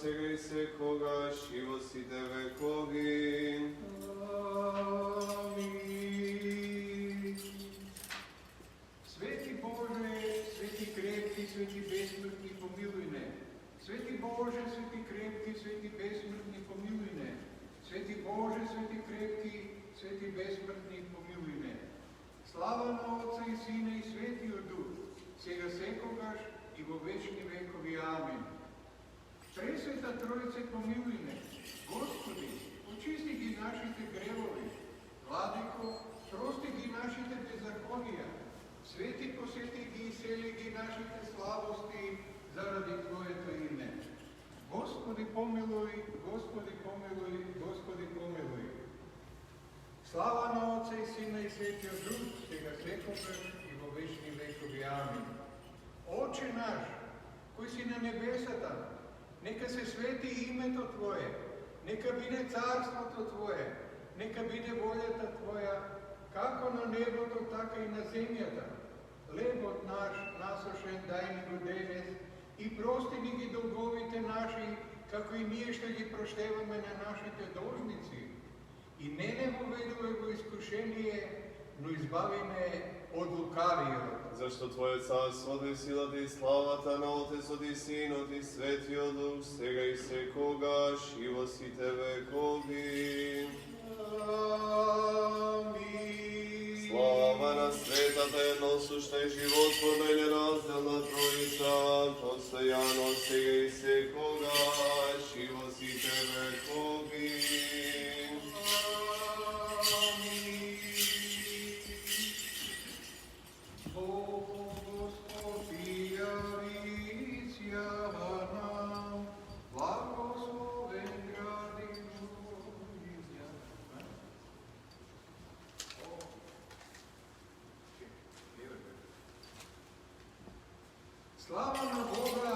сега и секогаш и во сите векови. Амин. Свети Боже, свети крепки, свети безсмъртни, помилуй не. Свети Боже, свети крепки, свети безсмъртни, помилуй не. Свети Боже, свети крепки, свети безсмъртни, помилуй не. Слава на Отца и Сина и Светия Дух, сега секогаш и во вечни векови. Амин. Пресвета Троице, помилуй не. Господи, очисти ги нашите гревови. Владико, прости ги нашите беззакония. Свети, посети ги и сели ги нашите слабости заради Твоето име. Господи, помилуй, Господи, помилуй, Господи, помилуй. Слава на Отца и Сина и Светия Дух, сега секогаш и во вечни векови. Амин. Отче наш, кој си на небесата, нека се свети името Твое, нека биде царството Твое, нека биде волята Твоја, како на небото, така и на земјата. Хлебот наш насошен дај ни го денес и прости ни ги долговите наши, како и ние што ги проштеваме на нашите должници. И не воведувай во искушение, но избави ме од лукавиот. Зашто Твое царството и силата и славата на Отецот и Синот и Светиот Дух, сега и секогаш и во сите векови. Амин. Слава на светата едносушна и животворна и неразделна Троица, постојано сега и секогаш и во сите векови. Слава на Бога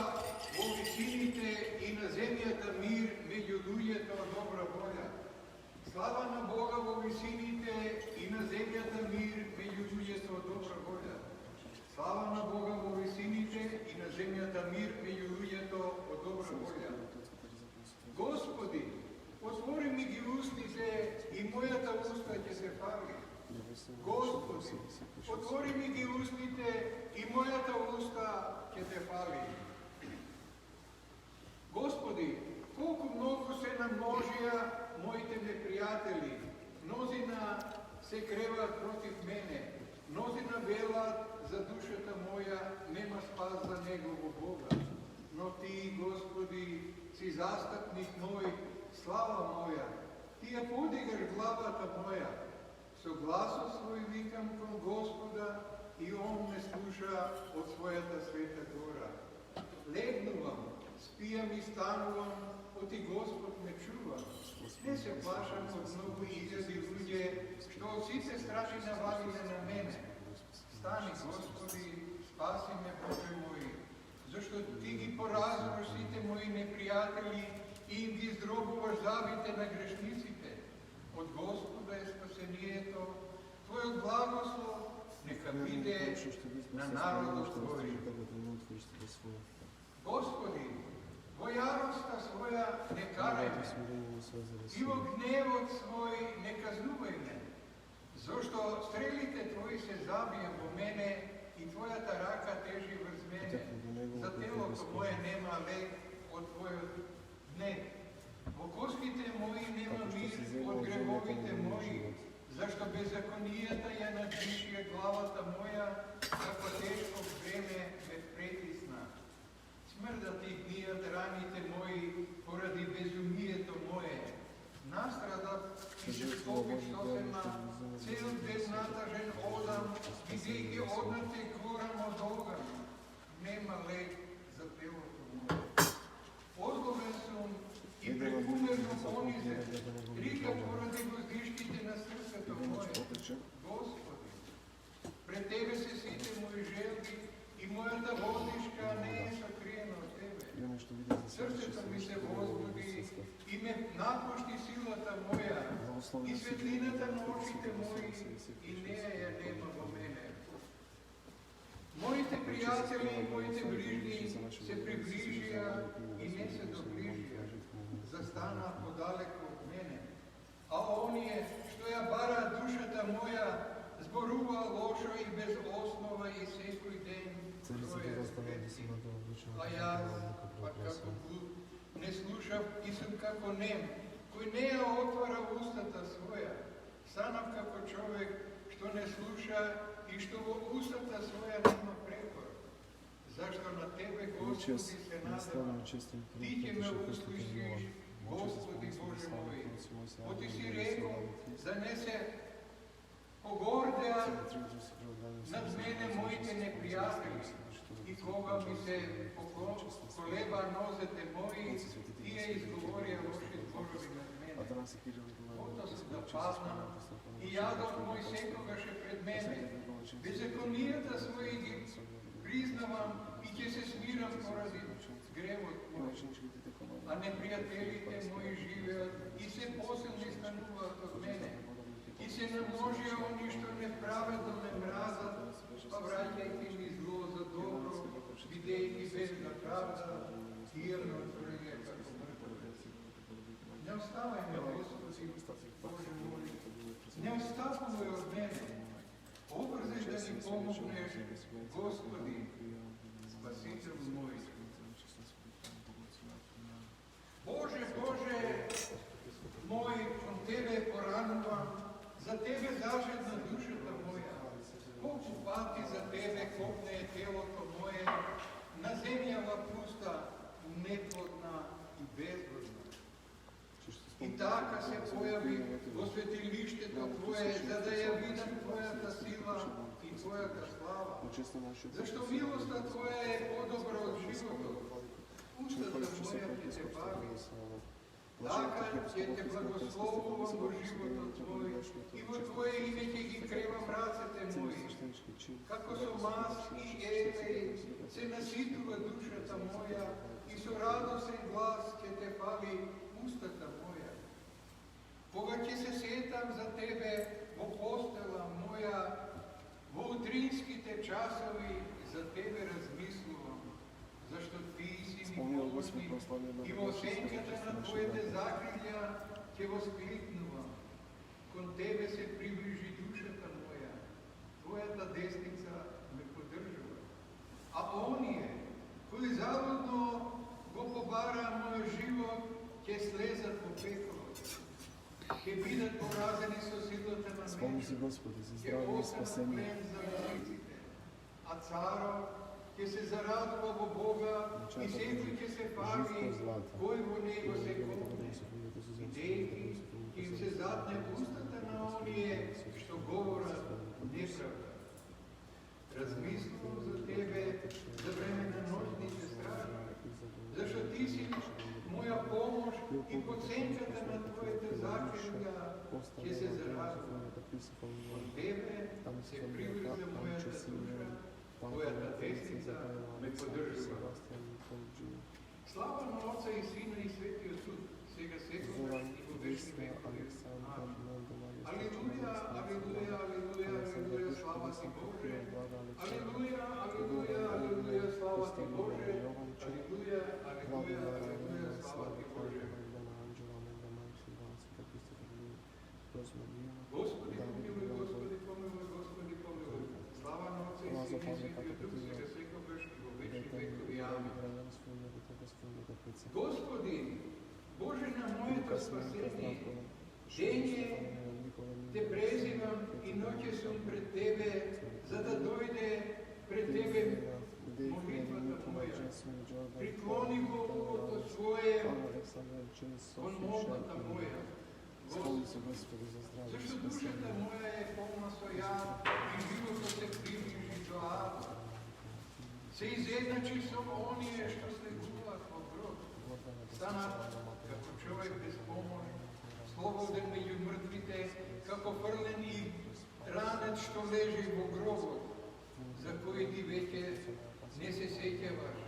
во висините и на земјата мир меѓу луѓето добра воља. Слава на Бога во висините и на земјата мир меѓу луѓето добра воља. Слава на Бога во висините и на земјата мир меѓу луѓето од добра воља. Господи, отвори ми ги устите и мојата уста ќе се фали. Господи, отвори ми ги устите и мојата уста ќе те фали. Господи, колку многу се намножија моите непријатели, мнозина се креват против мене, мнозина велат за душата моја, нема спас за него во Бога. Но Ти, Господи, си застапник мој, слава моја, Ти ја подигаш главата моја. Со гласот свој викам кон Господа и Он ме слуша од својата света гора. Легнувам, спијам и станувам, оти Господ ме чува. Не се плашам од многу илјади луѓе, што од сите страни навалиле на мене. Стани, Господи, спаси ме, Боже мој, зашто Ти ги поразуваш сите мои непријатели и им ги здробуваш зъбите на грешниците. Од Господа е спасението, Твојот благослов нека биде на народот Твој. Господи, во јароста своја не карај ме, и во гневот свој не казнувај ме, зашто стрелите Твои се забија во мене и Твојата рака тежи врз мене. За телото моје нема лек од Твојот гнев. Во костите мои нема мир од гревовите мои, зашто беззаконијата ја надвишија главата моја, како тешко бреме ме претисна. Смрдат и гнијат раните мои поради безумието мое. Настрадат и се скопит штосема, цел ден натажен одам, бидејќи однате горам од оган. Нема лек за телото мое. Озлобен сум и прекумерно понизен, рика поради воздишките на срцето мое. Господи, пред Тебе се сите мои желби и мојата воздишка не е сокриена од Тебе. Срцето ми се возбуди и ме напушти силата моја и светлината на очите мои и неја ја нема во мене. Моите приятели и моите ближни се приближия и не се доближия, застана подалеку от мене. А оние, што ја бара душата моја, зборува лошо и без основа и секој ден броја свети. А јас, па како глуп, не слушав и сум како нем, кој не ја отвара устата своја. Станав како човек, што не слуша и што во устата своја нема прекор. Зашто на Тебе, Господи, се надевам, Ти ќе ме услышиш, Господи Боже мој. Оти си рекол, да не се погордеа над мене моите непријатели, и кога ми се поколеба нозете мои, тие изговорија лоши зборови над мене. Ото се да паднам, и јадот мој секогаш е пред мене. Беззаконијата своји ги признавам и ќе се смирам поради гревот мој. А непријателите мои живеат и се посилни стануваат од мене. И се намножија они што неправедно ме мразат, па враќајќи ми зло за добро, бидејќи безна правда, тие ме отврlеа како мртов. Не оставај ме, Господи, Боже мој, не оставувај од мене. Обрзеш да ни помогнеш, Господи, Спасител мој. Боже, Боже, мој, кон Тебе поранувам, за Тебе зажедна душата моја. Колку пати за Тебе копне телото мое, на земјава пуста, неплодна и безводна. И така се појави во светилиштето Твое, за да ја видам Твојата сила и Твојата слава. Зашто милоста Твоја е подобра од животот. Устата моја ќе Те бави. Така ќе Те благословувам во животот Твој и во Твое име ќе ги кревам рацете мои. Како со мас и елеј се наситува душата моја и со радосен глас ќе Те фали устата моја. Кога ќе се сетам за Тебе во постела моја, во утринските часови за Тебе размислувам, зашто Ти си ми помощник и во сенката на Твоите закрилја ќе воскликнувам. Кон Тебе се приближи душата моја, Твојата десница ме поддржува. А оние, кои залудно го побара мој живот, ќе слезат во пеколот. Ќе бидат поразени со силата на мечот, ќе останат плен за лисиците, а царот ќе се зарадува во Бога и секој ќе се пави, кој во него се копне. Бидејќи ќе им се затне устата на оние што говорат неправда. Размислувам за Тебе за време на ноќните стражи, зашто Ти си моја помош и под сенката на Твоите закрилја ќе се зарадувам. Од Тебе се приврза мојата душа, Твојата десница ме поддржува. Слава на Отца и Сина и Светиот Дух, сега секогаш и во вечни векови. Алелуја, алелуја, алелуја, алелуја, слава Ти Боже. Алелуја, алелуја, алелуја, слава Ти Боже. Алелуја, алелуја, алелуја, слава Ти Боже. Господи помилуј, Господи помилуј, Господи помилуј. Слава на Отца и Сина и Светиот Дух, сега секогаш и во вечни векови. Амин. Господи, Боже на моето спасение, дење Те презивам и ноќе сум пред Тебе, за да дојде пред Тебе молитвата моја. Приклони го ухото свое кон молбата моја. Зашто душата моја е полна со јад и животот се приближи до ад. Се изедначи со оние што слегуваат во гроб. Станат како човек без помош, слободен меѓу мртвите, како фрлен и ранет што лежи во гробот, за кој Ти веќе не се сеќаваш.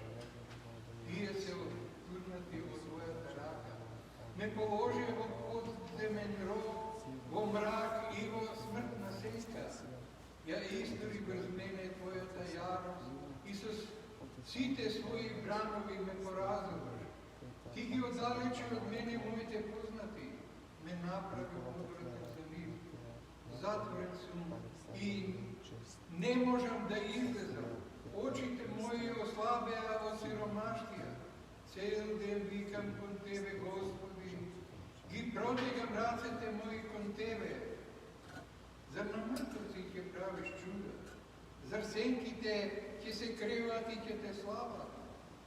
Тие се отурнати во Твојата рака. Ме положи во подземен ров, во мрак и во смртна сејка. Ja istори врз мене Твоята ярост и с сите свои бранови ме поразуваш. Ти ги отдалече от мене моите познати, ме направи мудрата за нив. Затворен сум и не можам да излезам. Очите мои ослабеа от сиромаштија. Цел ден викам кон Тебе, Господи, ги протегам рацете мои кон Тебе. Зар на мртвци ќе правиш чуда? Зар сенките ќе се креват и ќе те слават?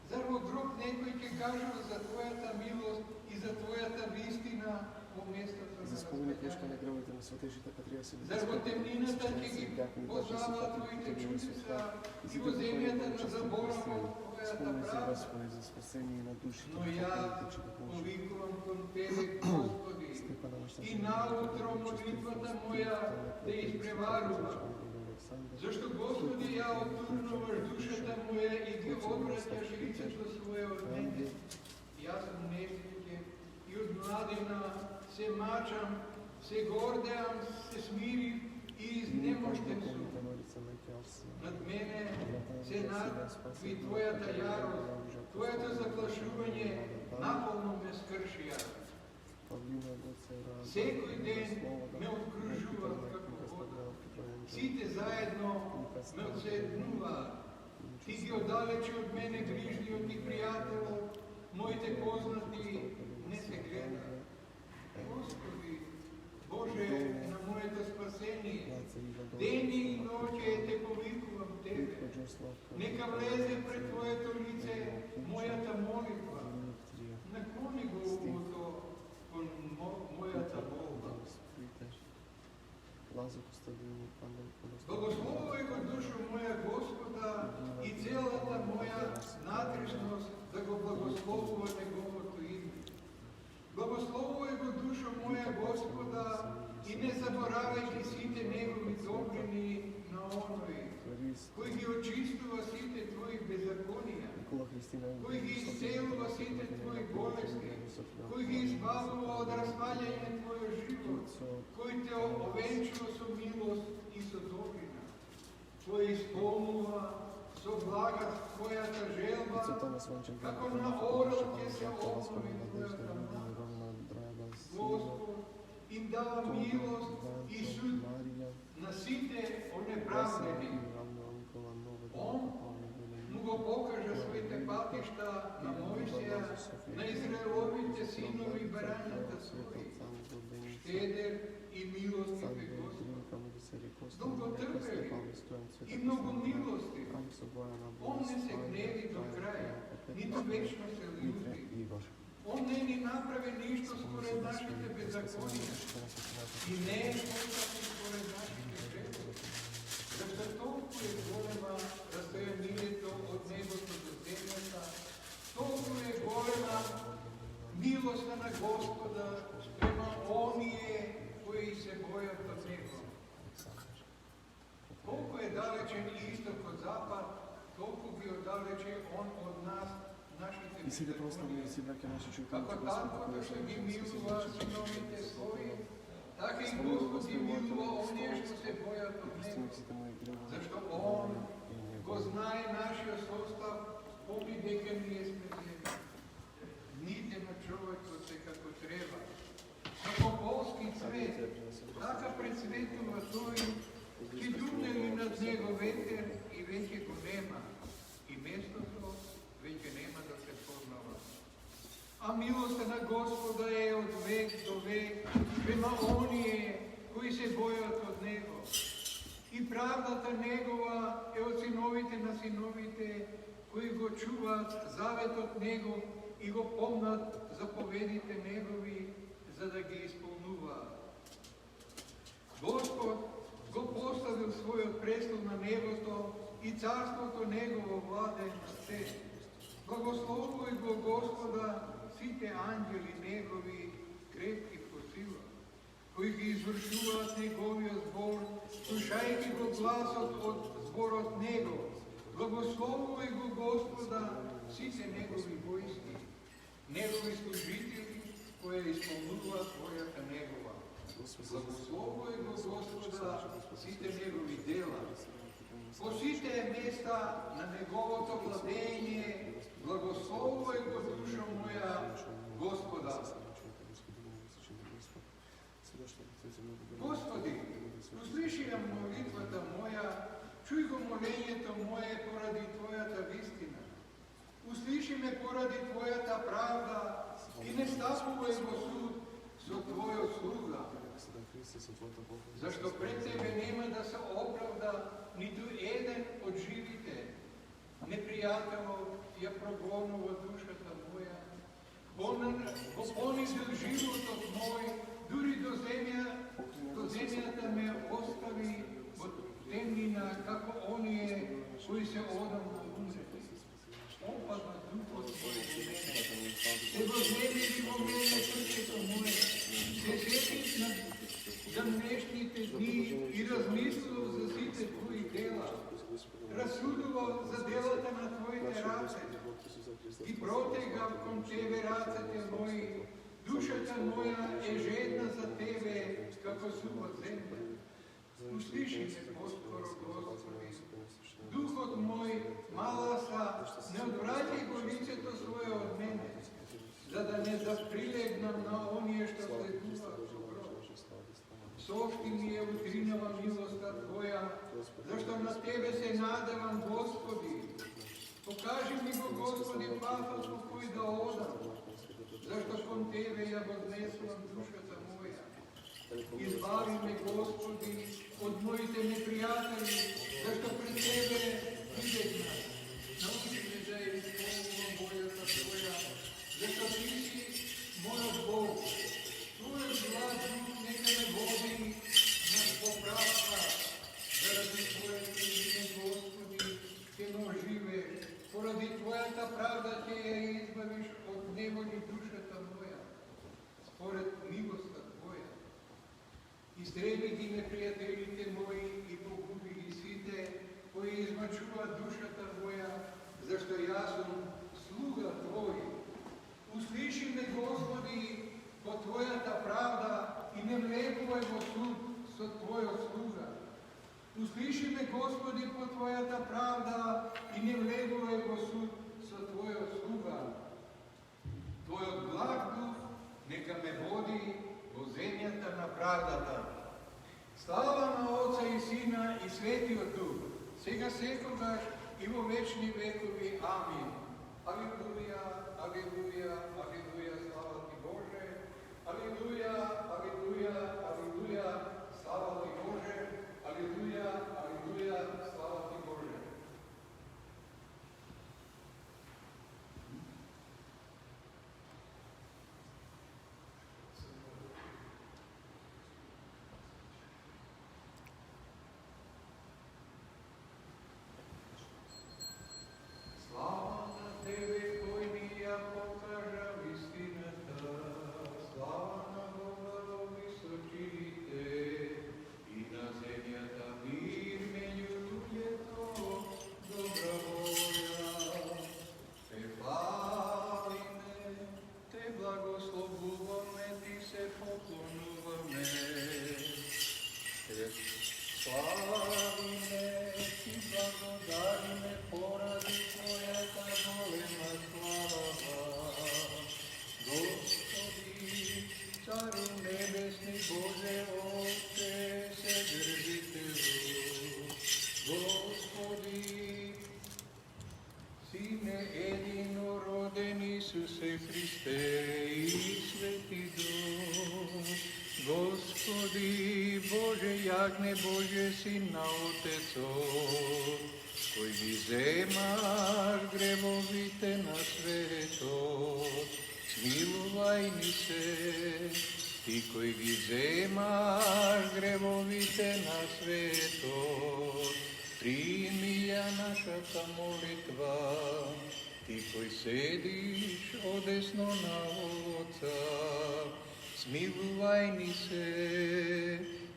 Зар во гроб некој ќе кажува за Твојата милост и за Твојата вистина во местото на разпеќање? Зар во темнината ќе ги познаваат Твоите чудеса и во земјата на заборавот Твојата правда? Но јас повикувам кон Тебе, Господи, и наутро молитвата моја да испреварува. Зашто, Господи, ја отурнуваш душата моја и ги одвраќаш лицето свое од мене. Јас сум несреќен и од младина се мачам, се гордеам, се смирив и изнемоштен сум. Над мене се надви Твојата јарост, Твоето заплашување наполно ме скршија. Секој ден ме окружуваат како вода. Сите заедно ме отседнуваат. Ти ги оддалече од мене грижниот и пријателот, моите познати не се гледаат. Господи, Боже на моето спасение, дени и ноќе те повикувам Тебе. Нека влезе пред Твоето лице мојата молитва. Наклони го ухото кон мојата молба. Благословувај го душу моја Господа и целата моја натришност да го благословува Неговото име. Благословувај го душу моја Господа и не заборавајќи сите Негови добрини на оној, кој ги очистува сите Твои беззаконија, кој ги исцелува сите Твои болести, кој ги избавува од распалјање Твојот живот, кој те овенчува со милост и со добрина, кој исполнува со благост Твојата желба, како на орел ќе се обнови Твојата млада. Господ им дава милост и суд на сите онеправдени. Он му го покажа своите патишта на Мојсија, на Израеловите синови барањата своји. Щедер и милостив е Господ, долготрпелив и много милостив. Он не се гневи до краја, ниту вечно се лjuti. Он не ни направи ништо според нашите беззаконија и не е постапи според нашите грехови. Зашто толку е голема растојанието од небото до земјата, толку е голема милоста на Господа према оние кои се бојат од Него. Колку е далечен исток од запад, толку ги оддалече Он од нас, нашите беззаконија. Како таткото што ги милува синовите своји, така и Господ ги милува оние што се бојат од Него. Зашто Он го знае нашиот состав, помни дека ние сме земја. Дните на човекот се како треба. Како полски цвет, така прецветува тој, ќе духне ли над него ветер и веќе го нема, и местото веќе нема да се познава. А милоста на Господа е од век до век према оние кои се бојат од Него. И правдата Негова е од синовите на синовите, кои го чуваат заветот Негов и го помнат заповедите Негови, за да ги исполнуваат. Господ го поставил својот престол на небото и царството Негово владе се. Благословувај го Господа сите ангели Негови, крепки по сила, кои ги извршуваат Неговиот збор, слушајќи го гласот од зборот Негов. Благословувај го Господа сите Негови војски, Негови служители, кои исполнуваат војата Негова. Благословуй го Господа сите негови дела. По сите места на неговото владење, благословуй го душа моја Господа. Господи, услиши ја молитвата моја, чуй го молењето мое поради Твојата вистина. Услиши ме поради Твојата правда и не ставувај во суд со Твојот слуга. Зашто пред Тебе нема да се оправда ниту еден од живите. Непријателот ја прогонува душата моја. Го понизил животот мој, дури до земјата ме остави во темнина, како оние кои се одамна умрети. Опадна духот мој во мене. Се вознемири во мене срцето моје. Се сетих на днешните дни и размислував за сите Твои дела. Разсудував за делата на Твоите раце. И протегав кон Тебе рацете мои. Душата моја е жедна за Тебе, како сува земја. Услиши ме, поскоро, Господи. Духот мој маласа, не одвраќај го лицето свое од мене, за да не заприлегнам на оние што следува добро. Сошти ми е утринава милоста Твоја, зашто на Тебе се надевам, Господи. Покажи ми го, Господи, патот во кој да одам, зашто кон Тебе ја вознесувам душата моја. Избави ме, Господи, од моите непријатели, зашто пред Тебе прибегна. Научи ме да ја исполнувам волјата Твоја, зашто Ти си мојот Бог. Твојот благ дух нека ме води на поправка, заради Твоето име, Господи, ќе ме оживе. Поради Твојата правда ќе ја избавиш од неволи душата моја, според милоста Твоја. Истреби ги непријателите мои и погуби ги сите, кои измачуваат душата моја, зашто јас сум слуга Твој. Услиши ме, Господи, по Твојата правда и не влегувај во суд со Твојот слуга. Услиши ме, Господи, по Твојата правда и не влегувај во суд со Твојот слуга. Твојот благ дух нека ме води во земјата на правдата. Слава на Отца и Сина и Светиот Дух, сега секогаш и во вечни векови. Амин. Алилуја, алилуја, алилуја, слава Ти Боже. Алилуја, алилуја, алилуја, слава Ти Боже. Алилуја, алилуја, слава Ти Боже. Слава на Тебе, кој ми ја покажа вистината. Слава на Бога во височините и на земјата мир меѓу луѓето, добра воља. Те фалиме, Те благословуваме, Ти се поклонуваме. Те славиме, Ти благодариме поради Твојата голема слава. Господи, Цару небесни, Боже Отче, Вседржителю. Господи, Сине единороден Исусе Христе и Свети Дух. Господи, Боже јагне, Боже Син на Отецот, кој ги земаш гревовите на светот, смилувај ни се. Ти кој ги земаш гревовите на светот, прими ја нашата молитва. Ти кој седиш одесно на Отца, смилувај ни се,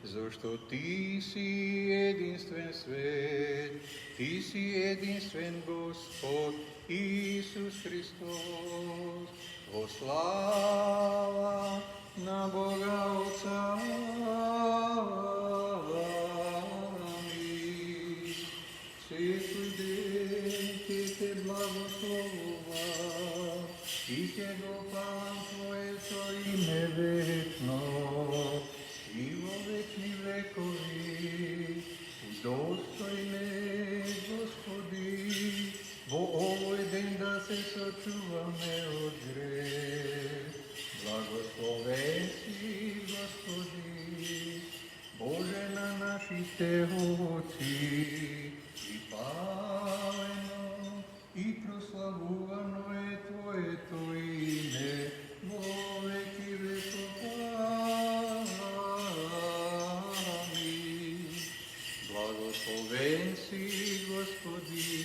зашто Ти си единствен свет, Ти си единствен Господ Исус Христос. Во слава на Бога Отца ime večno i vo večni vekovi. Udostojne, Gospodi, vo ovoj den da se sačuvame od greh. Blagosloven si, Gospodi, Bože na naših tehoci, i paleno, i proslavuvano je Tvoje to ime, vo veki vekova. Amin. Blagosloven si, Gospodi,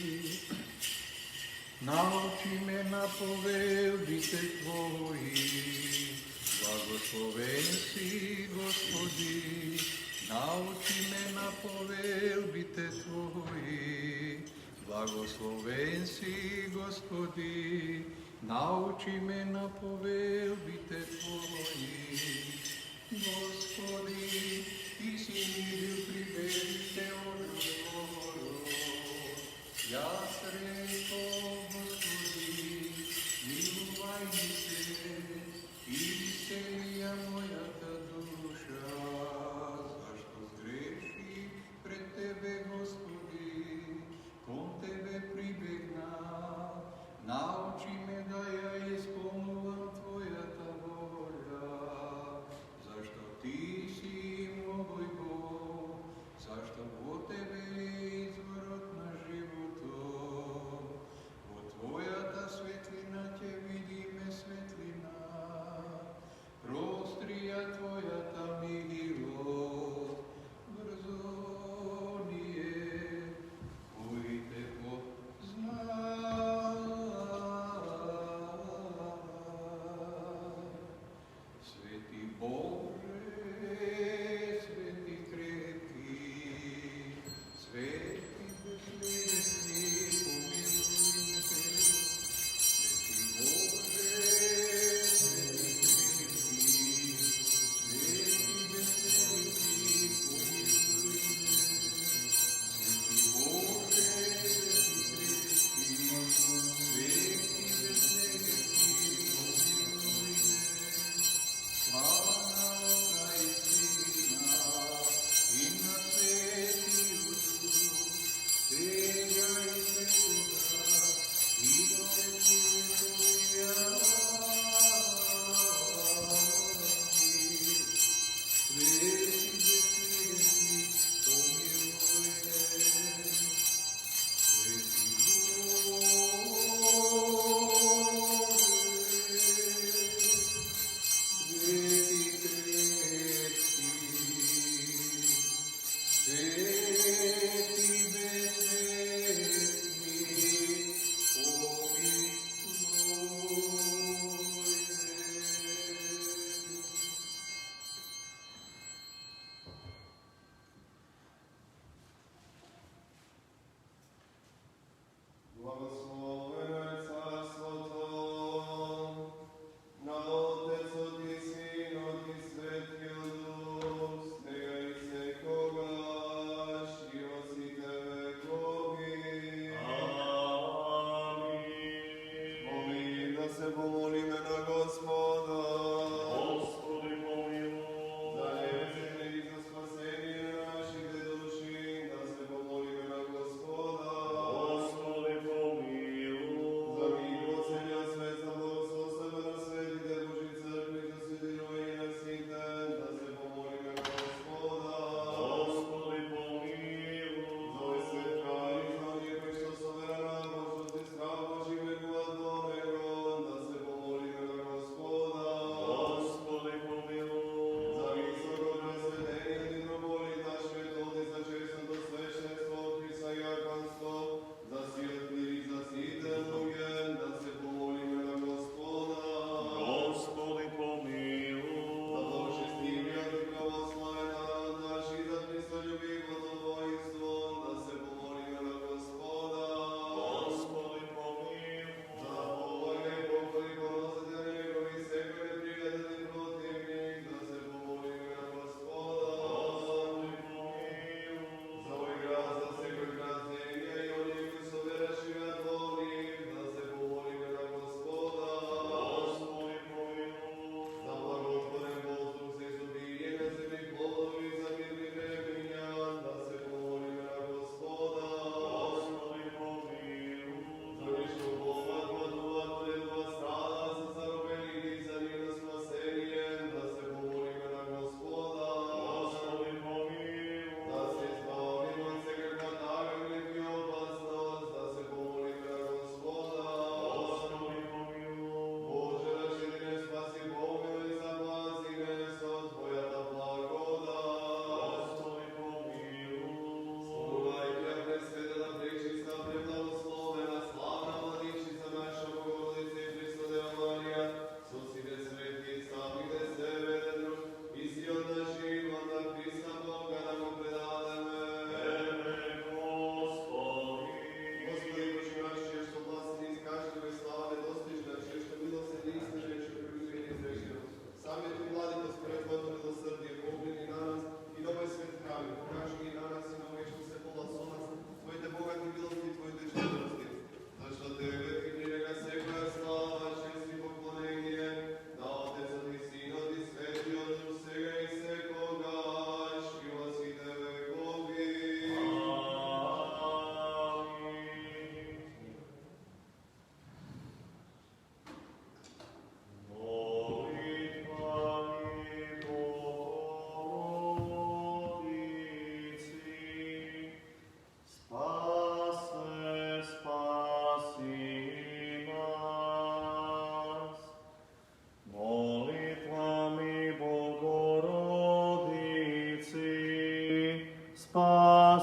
nauči me na povelbite Tvoji. Blagosloven si, Gospodi, nauči me na povelbite Tvoji. Blagosloven si, Gospodi, nauči me na povelbite Tvoji. Gospodi, Ti si mi bil pribegite od rozgovoru. Jaz reko, Gospodi, miluj mi se, i veselija moja ta duša. Zašto zgreši pred Tebe, Gospodi, kon Tebe pribegna. Nauči me da ja ispunuvam Tvoja ta volja. Zašto Ti si moj Bog, zašto vo Tebe je izvorot na životom. Vo Tvoja ta svetlina Te vidime svetlina. Prostrija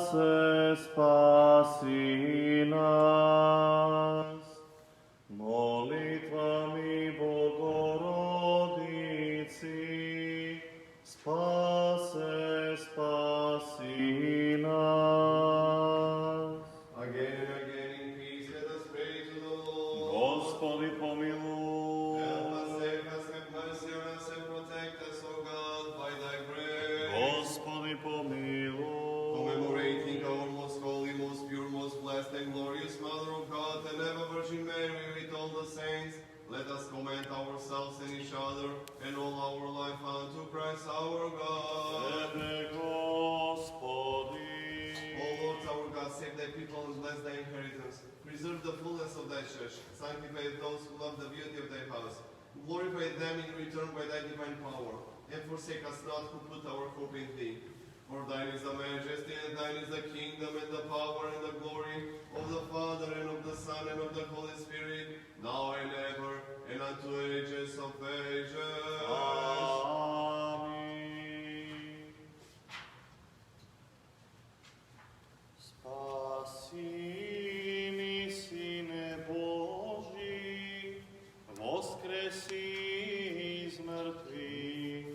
Спасе, спаси нас. Молитвами Богородицы, спасе, спаси нас. Again and again in peace, let us pray to the Lord. Господи, помилуй. Help us, save us, have mercy on us, and protect us, O God, by thy grace. Господи, помилуй. Commemorating our most holy, most pure, most blessed, and glorious Mother of God, and ever Virgin Mary, with all the saints, let us commend ourselves and each other, and all our life unto Christ our God. Тебе, Господи. O Lord our God, save thy people and bless thy inheritance. Preserve the fullness of thy church. Sanctify those who love the beauty of thy house. Glorify them in return by thy divine power. And forsake us not who put our hope in thee. For thine is the majesty, and thine is the kingdom, and the power, and the glory of the Father, and of the Son, and of the Holy Spirit, now and ever, and unto ages of ages. Amen. Спаси ми, Сине Божий, воскреси из мертвых,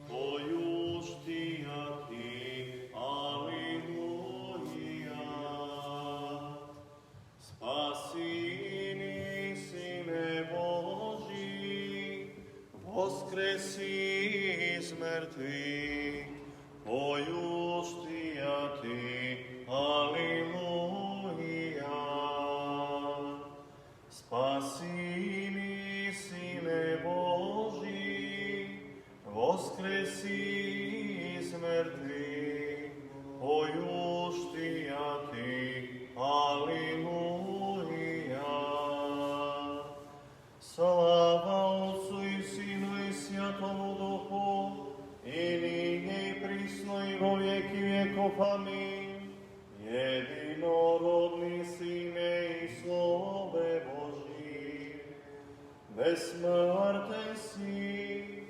поюж Тия Ти, Аллилуйя. Спаси ми, Сине Божий, воскреси из мертвых, поюж Тия Ти, Аллилуйя. Спаси ми, Сине Божий, воскреси из мертвых, поюж Тия Ти, Аллилуйя. Слава Отцу и Сыну и Святому Духу, и ныне и присно и во веки веков. Аминь. Единородный Сыне и Слове Божий, бессмертен си,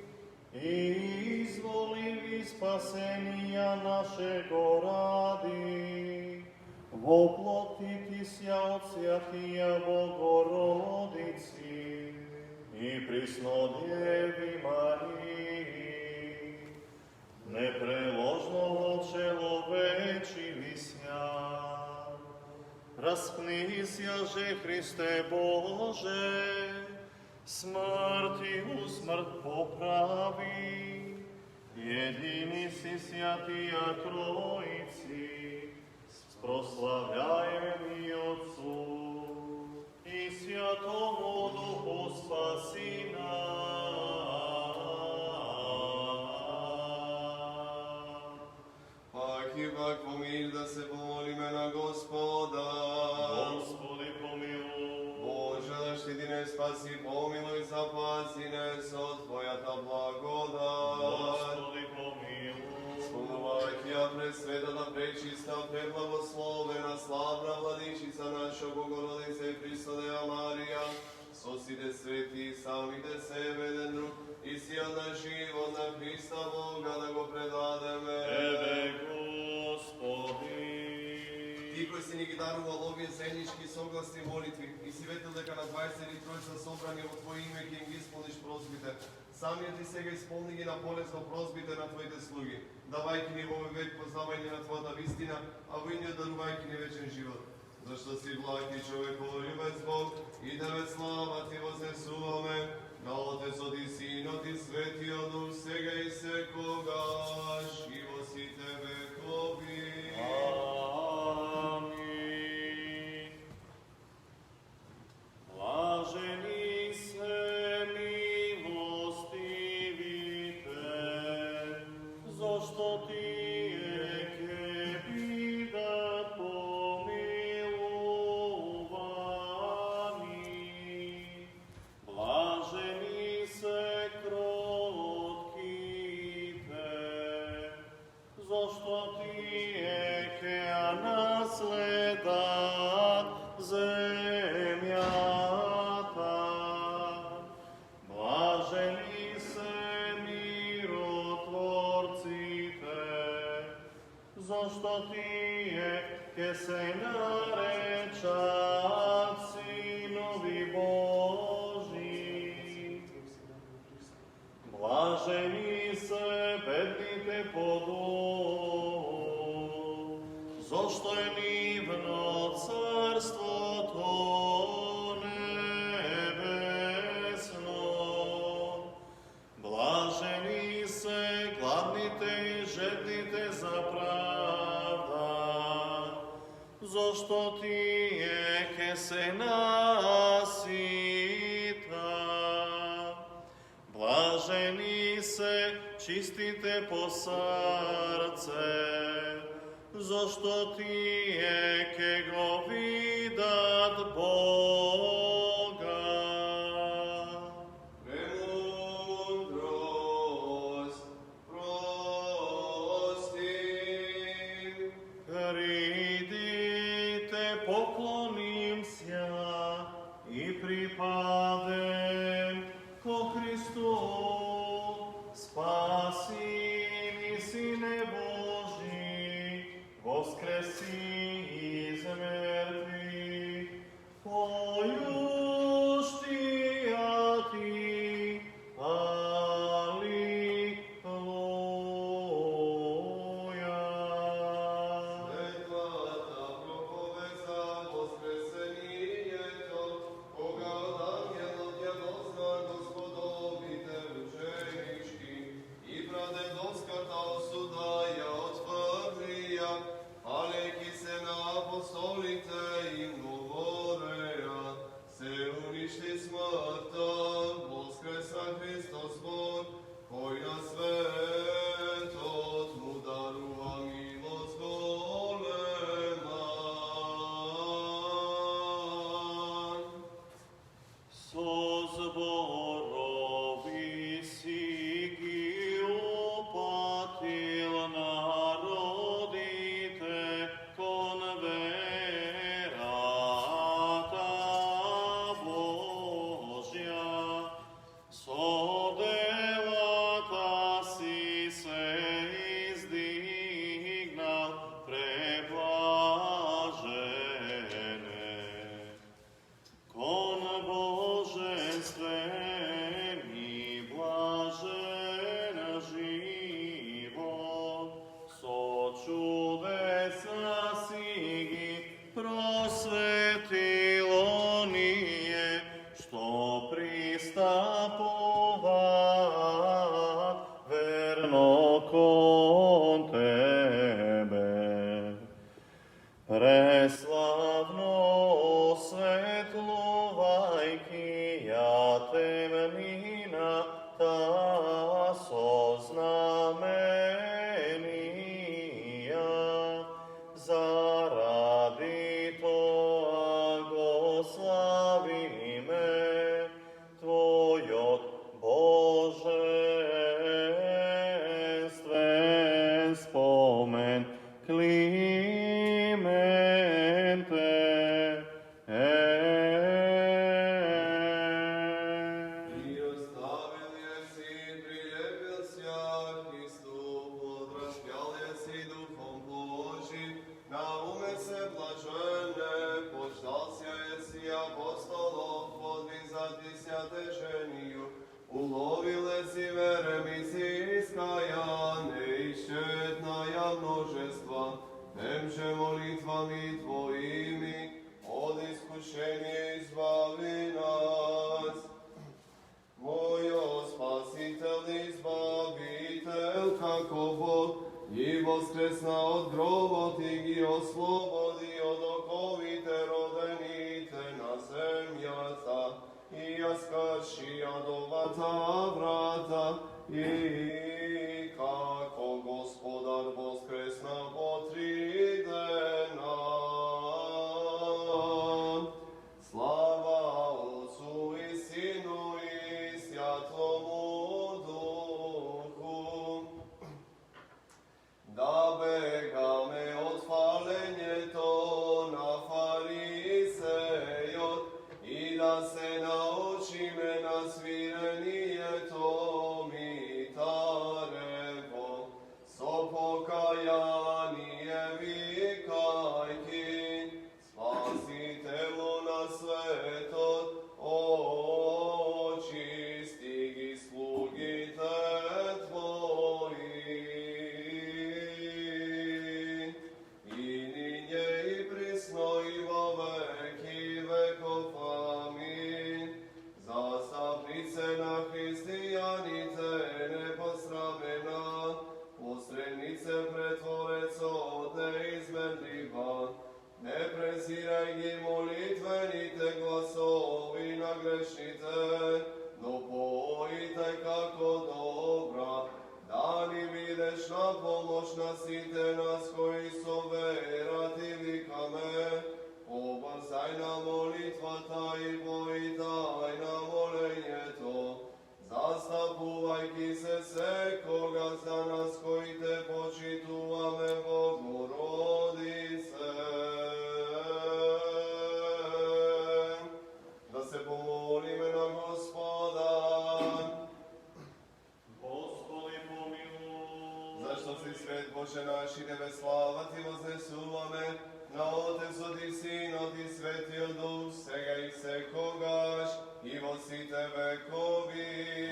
и изволили спасения нашего ради, воплотитеся от святия Богородицы и Преснодеви Марии, непреложного человечилися. Распнися же, Христе Боже, смертью смерть поправи, едини си святия Троицы, прославляем и Отцу и Святому Духу спаси нас. Паки пак помилуй, да се помолиме на Господа. Господи, помилуй. Боже, защити не спаси, помилуй, запаси нас от Твоята благодать. Господи, помилуй. Спомнувайся, пресветата, пречиста, преблагословена, славна Владичица наша Богородица и Пресвятая Мария, со сите свети, самите себе един друг, и сия на живот на Христа Бога да го предадеме. Тебе, Господи. Ти кој си ни ги дарувал овие заеднички согласни молитви и си ветил дека на 23 са собрани во Твое име ќе им ги исполниш просбите, самиот ти сега исполни ги на полезно просбите на Твоите слуги, давајќи ни во овој век познавање на Твојата вистина, а во иниот дарувајќи ни вечен живот. Зашто си благ и човеколюбец Бог, и Тебе слава Ти вознесуваме, на Отецот и Синот и Светиот Дух, сега и секогаш, и во сите векови. Амин. Блажени се милостивите, зашто тие ќе бидат помилувани. Блажени се кротките, зашто тие ќе наследат земјата. Блажени се миротворците, зашто тие che se narečat sinovi Boži. Blaženi se bednite po duhu, zašto je nivno carstvo to nebesno. Blaženi se gladnite i žednite za pravda, zašto ti je ke se nasita. Blaženi se čistite po srce, zašto ti je ke go vidat Boga. Premudrost prosti. Pridite, poklonim sja i pripadem ko Hristu, spasi mi Sine Boži, voskresi iz mrtvih, pojuštija ti, Aleluja. Svetla propoveza voskresenije to, koga od angela djedozna gospodovite učeniški, i prade doskata osudaja otvrlija, ale ki se na apostolite im govoreja, se uništi smrta, voskresna Hristos Bog, koji na svet mu daruva milost golema. So zborovi sigi upatil narodite konverata Božja, so delata si se izdignal preblažene. Kon boženstveni blažen život, so čudesa sigi prosvetilo nije, što pristapova verno kon tebe. Preslavno svetlo vajkija temnina, ta soznamenija. Zaradi toa go slavi me, tvojot boženstven spomen Clemente. I ostavil jesi, priljepil sja Hristu, podrašpjal jesi duhom Božim, naume se blažene, počtal sja jesi apostolov, podvizati sja teženiju, ulovile si verem i si iskajane, iščetnaja množestva, temže molitvami tvojimi, od iskušenja izbavi nas. Mojo spasitelj, izbavitelj, kako Bog, i voskresna od groba ti i oslobodi od okovite rodenite na zemljaca, i jaskaršija dovata vrata, i kako gospodar voskresna potride nam. Slava Otcu i Sinu i Svjatlomu Duhu, da begame od falenje to na farisejot, i da se naučime na svirenije to mi dođeš na pomoć nasite nas koji so verati vikame. Obazaj na molitva ta i poitaj na molenje to. Zastupujki se koga za nas koji te počituvame Bogorodice. Da se pomolime na Gospoda. Gospodи pomiluj. Zašto si svet Bože naš i tebe slava ti voznesuvame, na Otecu ti Sino ti Svetio Duh, svega i sekogaš, i vosi tebe kovi.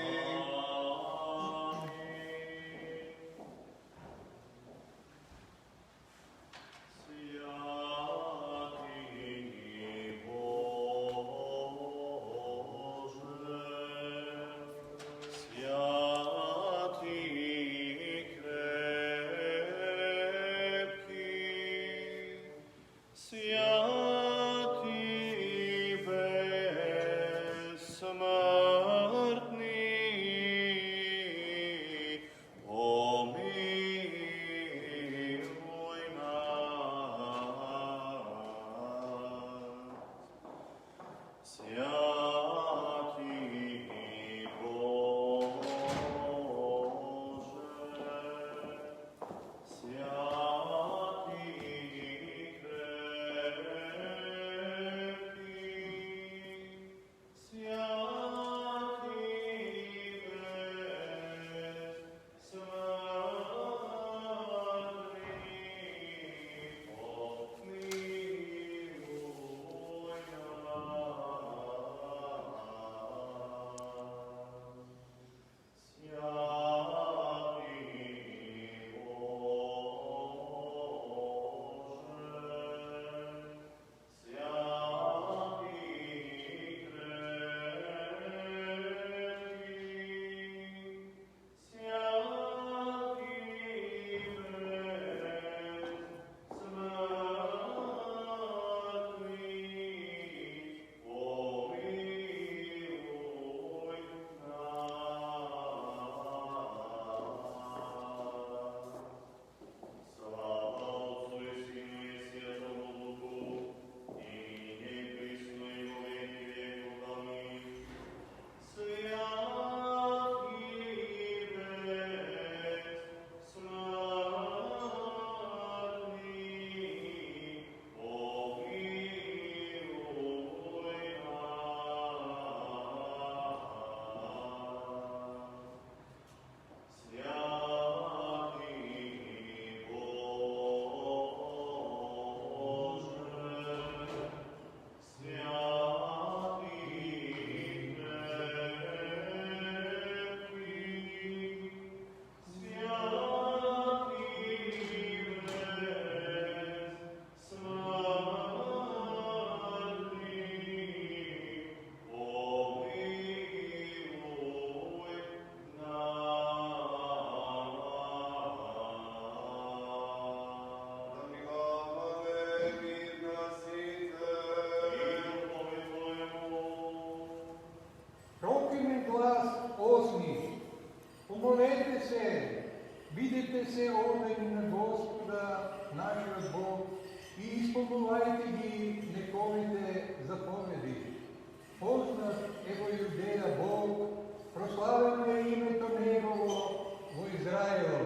Помолете се, видите се ордени на Господа, нашия Бог, и изпълнувайте ги неговите заповеди. Познат е во Юдея Бог, прославено е името Негово во Израил.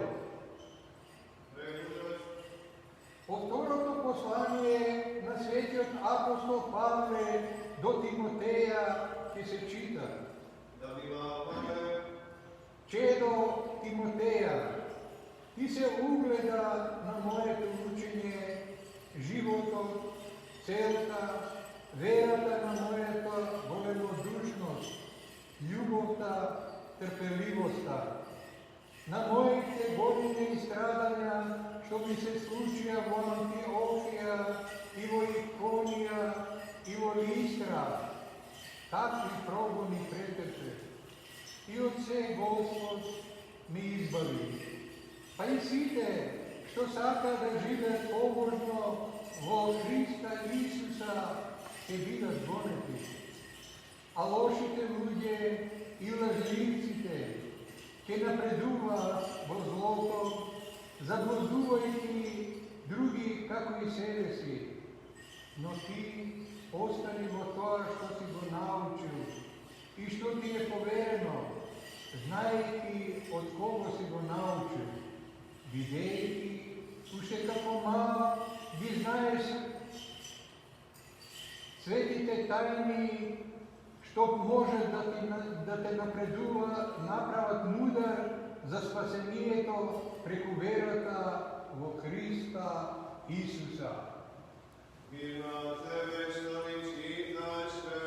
По второто послание на светиот апостол Павле до Тимотея ќе се чита. Да внимаваме. Чедо Тимотея, ти се угледа на моето учење, животот, целта, верата на моята големодушност, љубовта, трпеливоста, на моите години и страдања, што ми се случија во Антиохија и во Иконија и во Листра, какви прогони претрпев. И от се Господ ми избави. Па и сите, што сака да живеат побожно во Христа Исуса, ќе бидат гонети. А лошите луѓе и лажливците ќе напредуваат во злото sami sebe si, no ti ostani во тоа што си го научил и што ти е поверено, знаејќи од кого си го научил, видејќи уште како мал ги знаеш светите тајни што може да те напредува, направат мудар за спасението преку верата во Христа Исуса. Мир на тебе што ни читаше.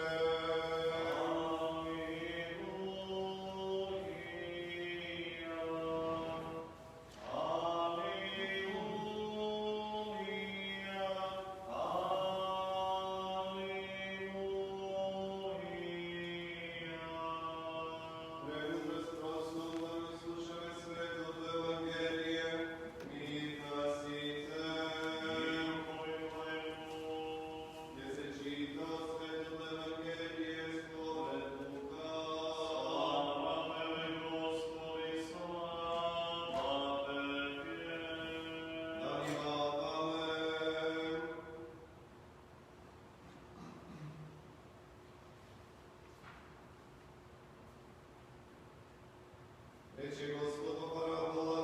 Рече Господ во парабола,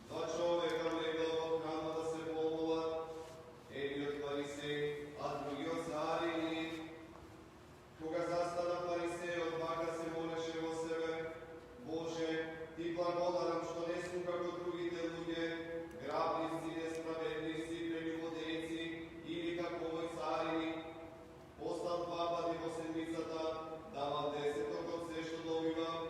два човека влегла во храма да се молуват, едниот фарисеј, а другиот царинин. Кога застана фарисејот, вака се молеше во себе: Боже, ти благодарам што не сум како другите луѓе, грабници, несправедници, прељубодејци или како овој царинин. Постам 2 пати во седмицата, давам 10 од се што добивам.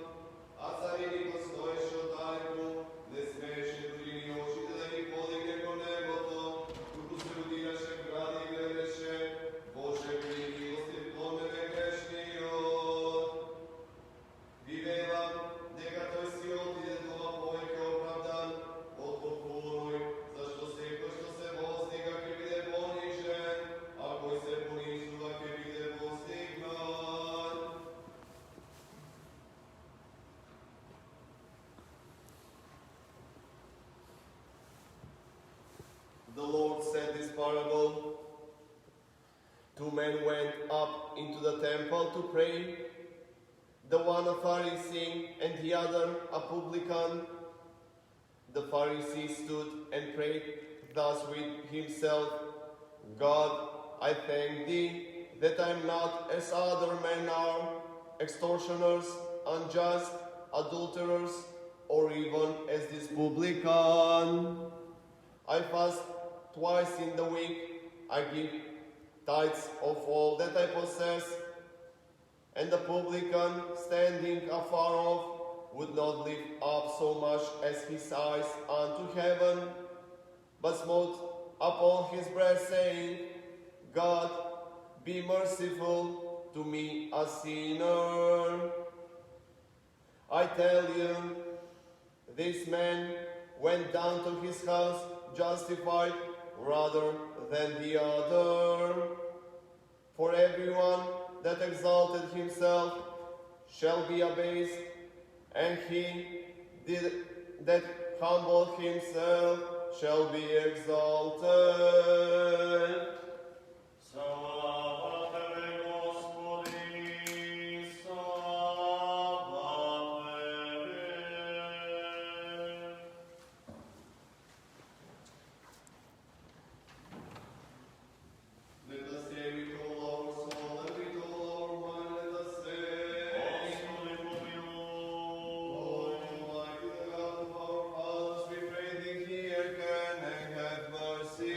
А цариникот стоеше оддалеку, не смееше дури ни очите да ги подигне кон небото, туку се удираше в град и гледаше: Боже, ми милостив кон мене грешниот. Ви велам дека тој си отиде дома повеќе оправдан, отколку оној, зашто секој што се воздига ќе биде понижен, а кој се понижува ќе биде воздигнат. The Lord said this parable. 2 men went up into the temple to pray, the one a Pharisee and the other a publican. The Pharisee stood and prayed thus with himself: God, I thank thee that I am not as other men are, extortioners, unjust, adulterers, or even as this publican. I fast twice in the week, I give tithes of all that I possess. And the publican, standing afar off, would not lift up so much as his eyes unto heaven, but smote upon his breast, saying, God, be merciful to me, a sinner. I tell you, this man went down to his house justified rather than the other. For everyone that exalted himself shall be abased, and he that humbled himself shall be exalted. Слава тебе, Господи, слава тебе. Let us say with all our soul and with all our mind, let us say, Господи, помилуй. Almighty God of our fathers, we pray thee, hear, can, and have mercy.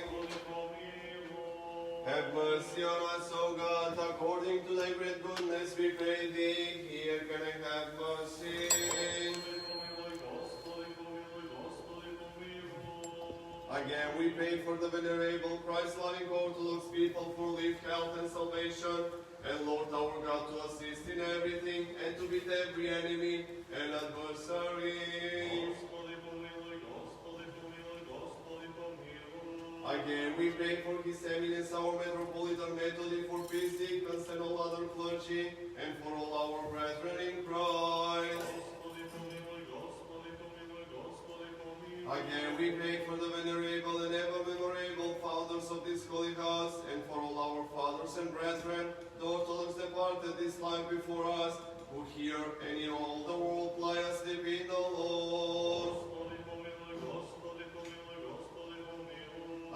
Господи, помилуй. Have mercy on us, O God, according to thy great goodness, we pray thee, hear, can, and have mercy. Господи, помилуй, Господи, помилуй. Again, we pray for the venerable, Christ-loving Orthodox people for life, health, and salvation, and Lord our God to assist in everything and to beat every enemy and adversary. Господи, помилуй, Господи, помилуй, Господи, помилуй. Again, we pray for His Eminence, our Metropolitan Methody, for peace, deacons, and all other clergy, and for all our brethren in Christ. Господи, помилуй, Господи, помилуй, Господи, помилуй. Again, we pray for the venerable and of this holy house, and for all our fathers and brethren, the Orthodox departed this life before us, who hear and in all the world piously be the Lord.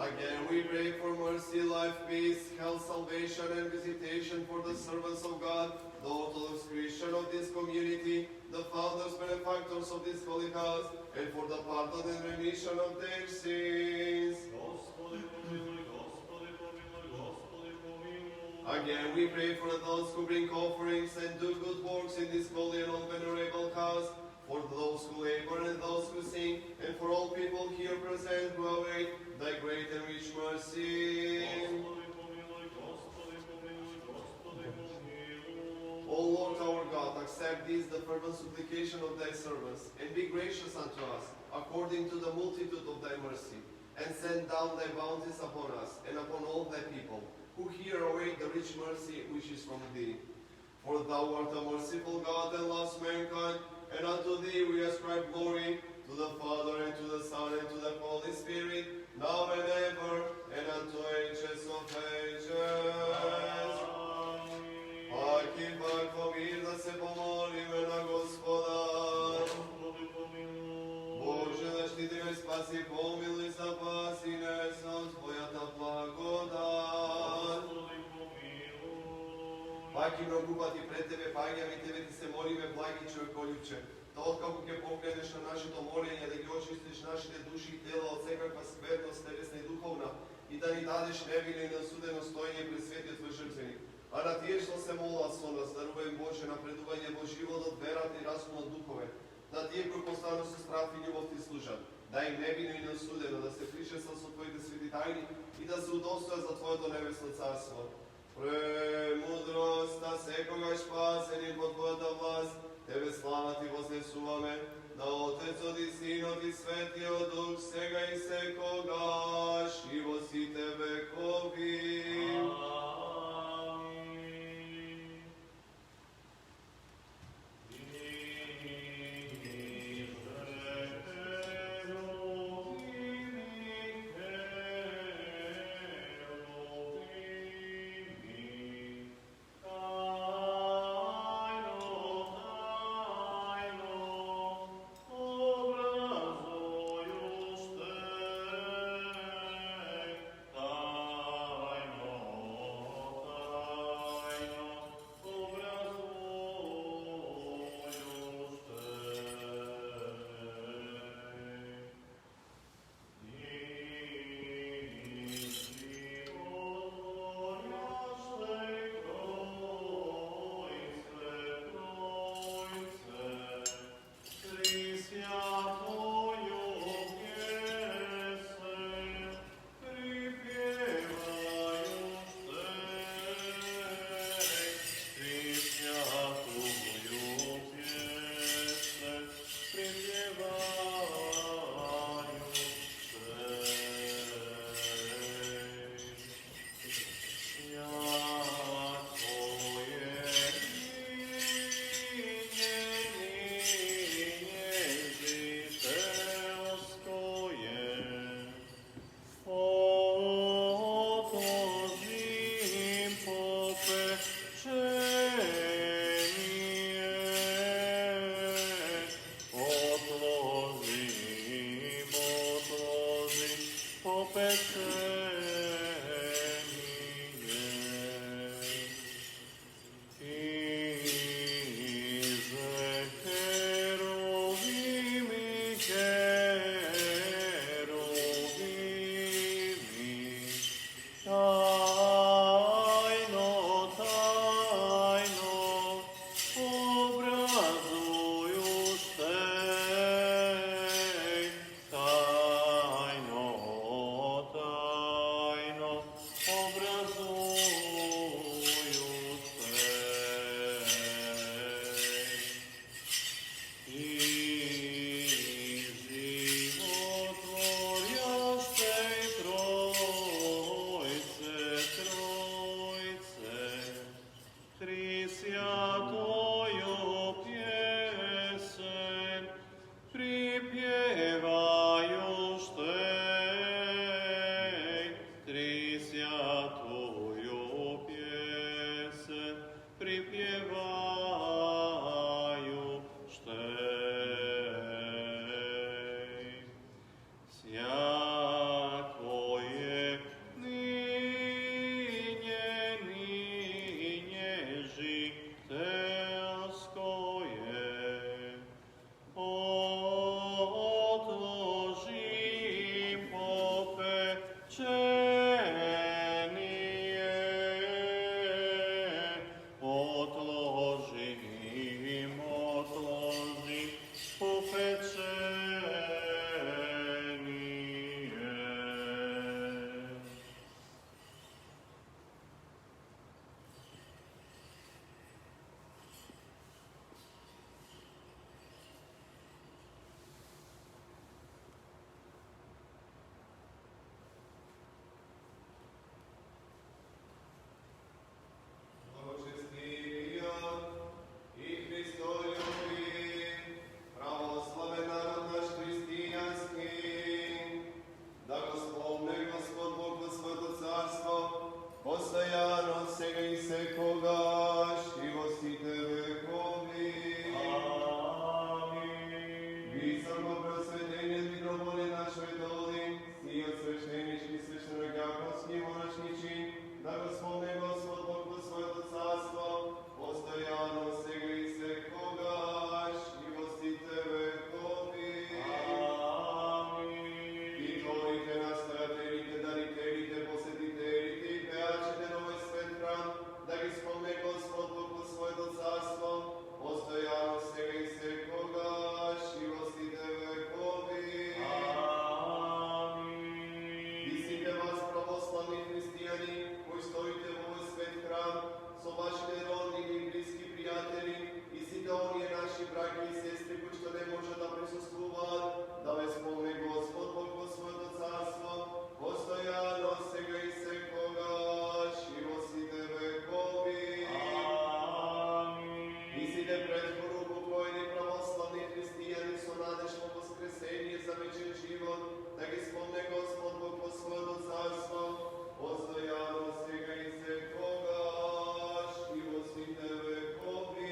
Again we pray for mercy, life, peace, health, salvation, and visitation for the servants of God, the Orthodox Christian of this community, the fathers, benefactors of this holy house, and for the pardon and remission of their sins. Again we pray for those who bring offerings and do good works in this holy and all venerable house, for those who labor and those who sing, and for all people here present who await thy great and rich mercy. O Lord our God, accept these the fervent supplication of thy servants, and be gracious unto us, according to the multitude of thy mercy, and send down thy bounties upon us, and upon all thy people, who here await the rich mercy which is from thee. For thou art a merciful God and loves mankind, and unto thee we ascribe glory, to the Father, and to the Son, and to the Holy Spirit, now and ever, and unto ages of ages. Паки, пак, мир, да се помолиме на Господа. Боже, защити ме, спаси, помилуй, запаси нас от Твоята благодат. Паки, многу пати пред Тебе паѓаме и Тебе Ти се молиме, благи човеколюбче, да откако ќе погледнеш на нашето молење, да ги очистиш нашите души и тела од секаква скверност, телесна и духовна, и да ни дадеш невино и насудено стоење пред светиот Твој жртвеник. А на тие што се молат со нас, дарувај Боже напредување во животот, верата и разумот духове, на тие кои постојано со страх и љубов Ти служат, да им невино и насудено, да се причесат со Твоите свети тајни и да се удостојат за Твоето небесно царство. Премудрост, да секогаш спасени под Твојата власт, Тебе слава Ти вознесуваме, на Отецот и Синот и Светиот Дух, сега и секогаш, и во сите векови. Благочестивия и Христолюби, православен народ наш християнский, да Господне Господ Бог во Свято Царство, постоянно сега и секогаш и во сите векови. Високо просветление митрополит наш Светоли, и от священнички священнодиаконски монашничи, да Господне Господ Бог во Свято Царство, постоянно сега и секогаш и во сите векови. И творите, настоятелите, дарителите, посетителите и пеачите на овој свет храм, да ги спомне Господ Бог во Своето Царство, постоянно сега и секогаш и во сите векови. И сите вас, православни християни, кои стоите во овој свет храм, со вашите родни и блиски пријатели, и сите оние наши браќи и сестри, кои што не можат да присуствуваат, да ве спомне Господ Бог во Своето Царство, постоянно сега и секогаш и во сите векови. И сите предходно упокоени православни християни со надеж во воскресение за вечен живот, да ги спомне Господ Бог во Своето Царство, постоянно сега и секогаш и во сите векови.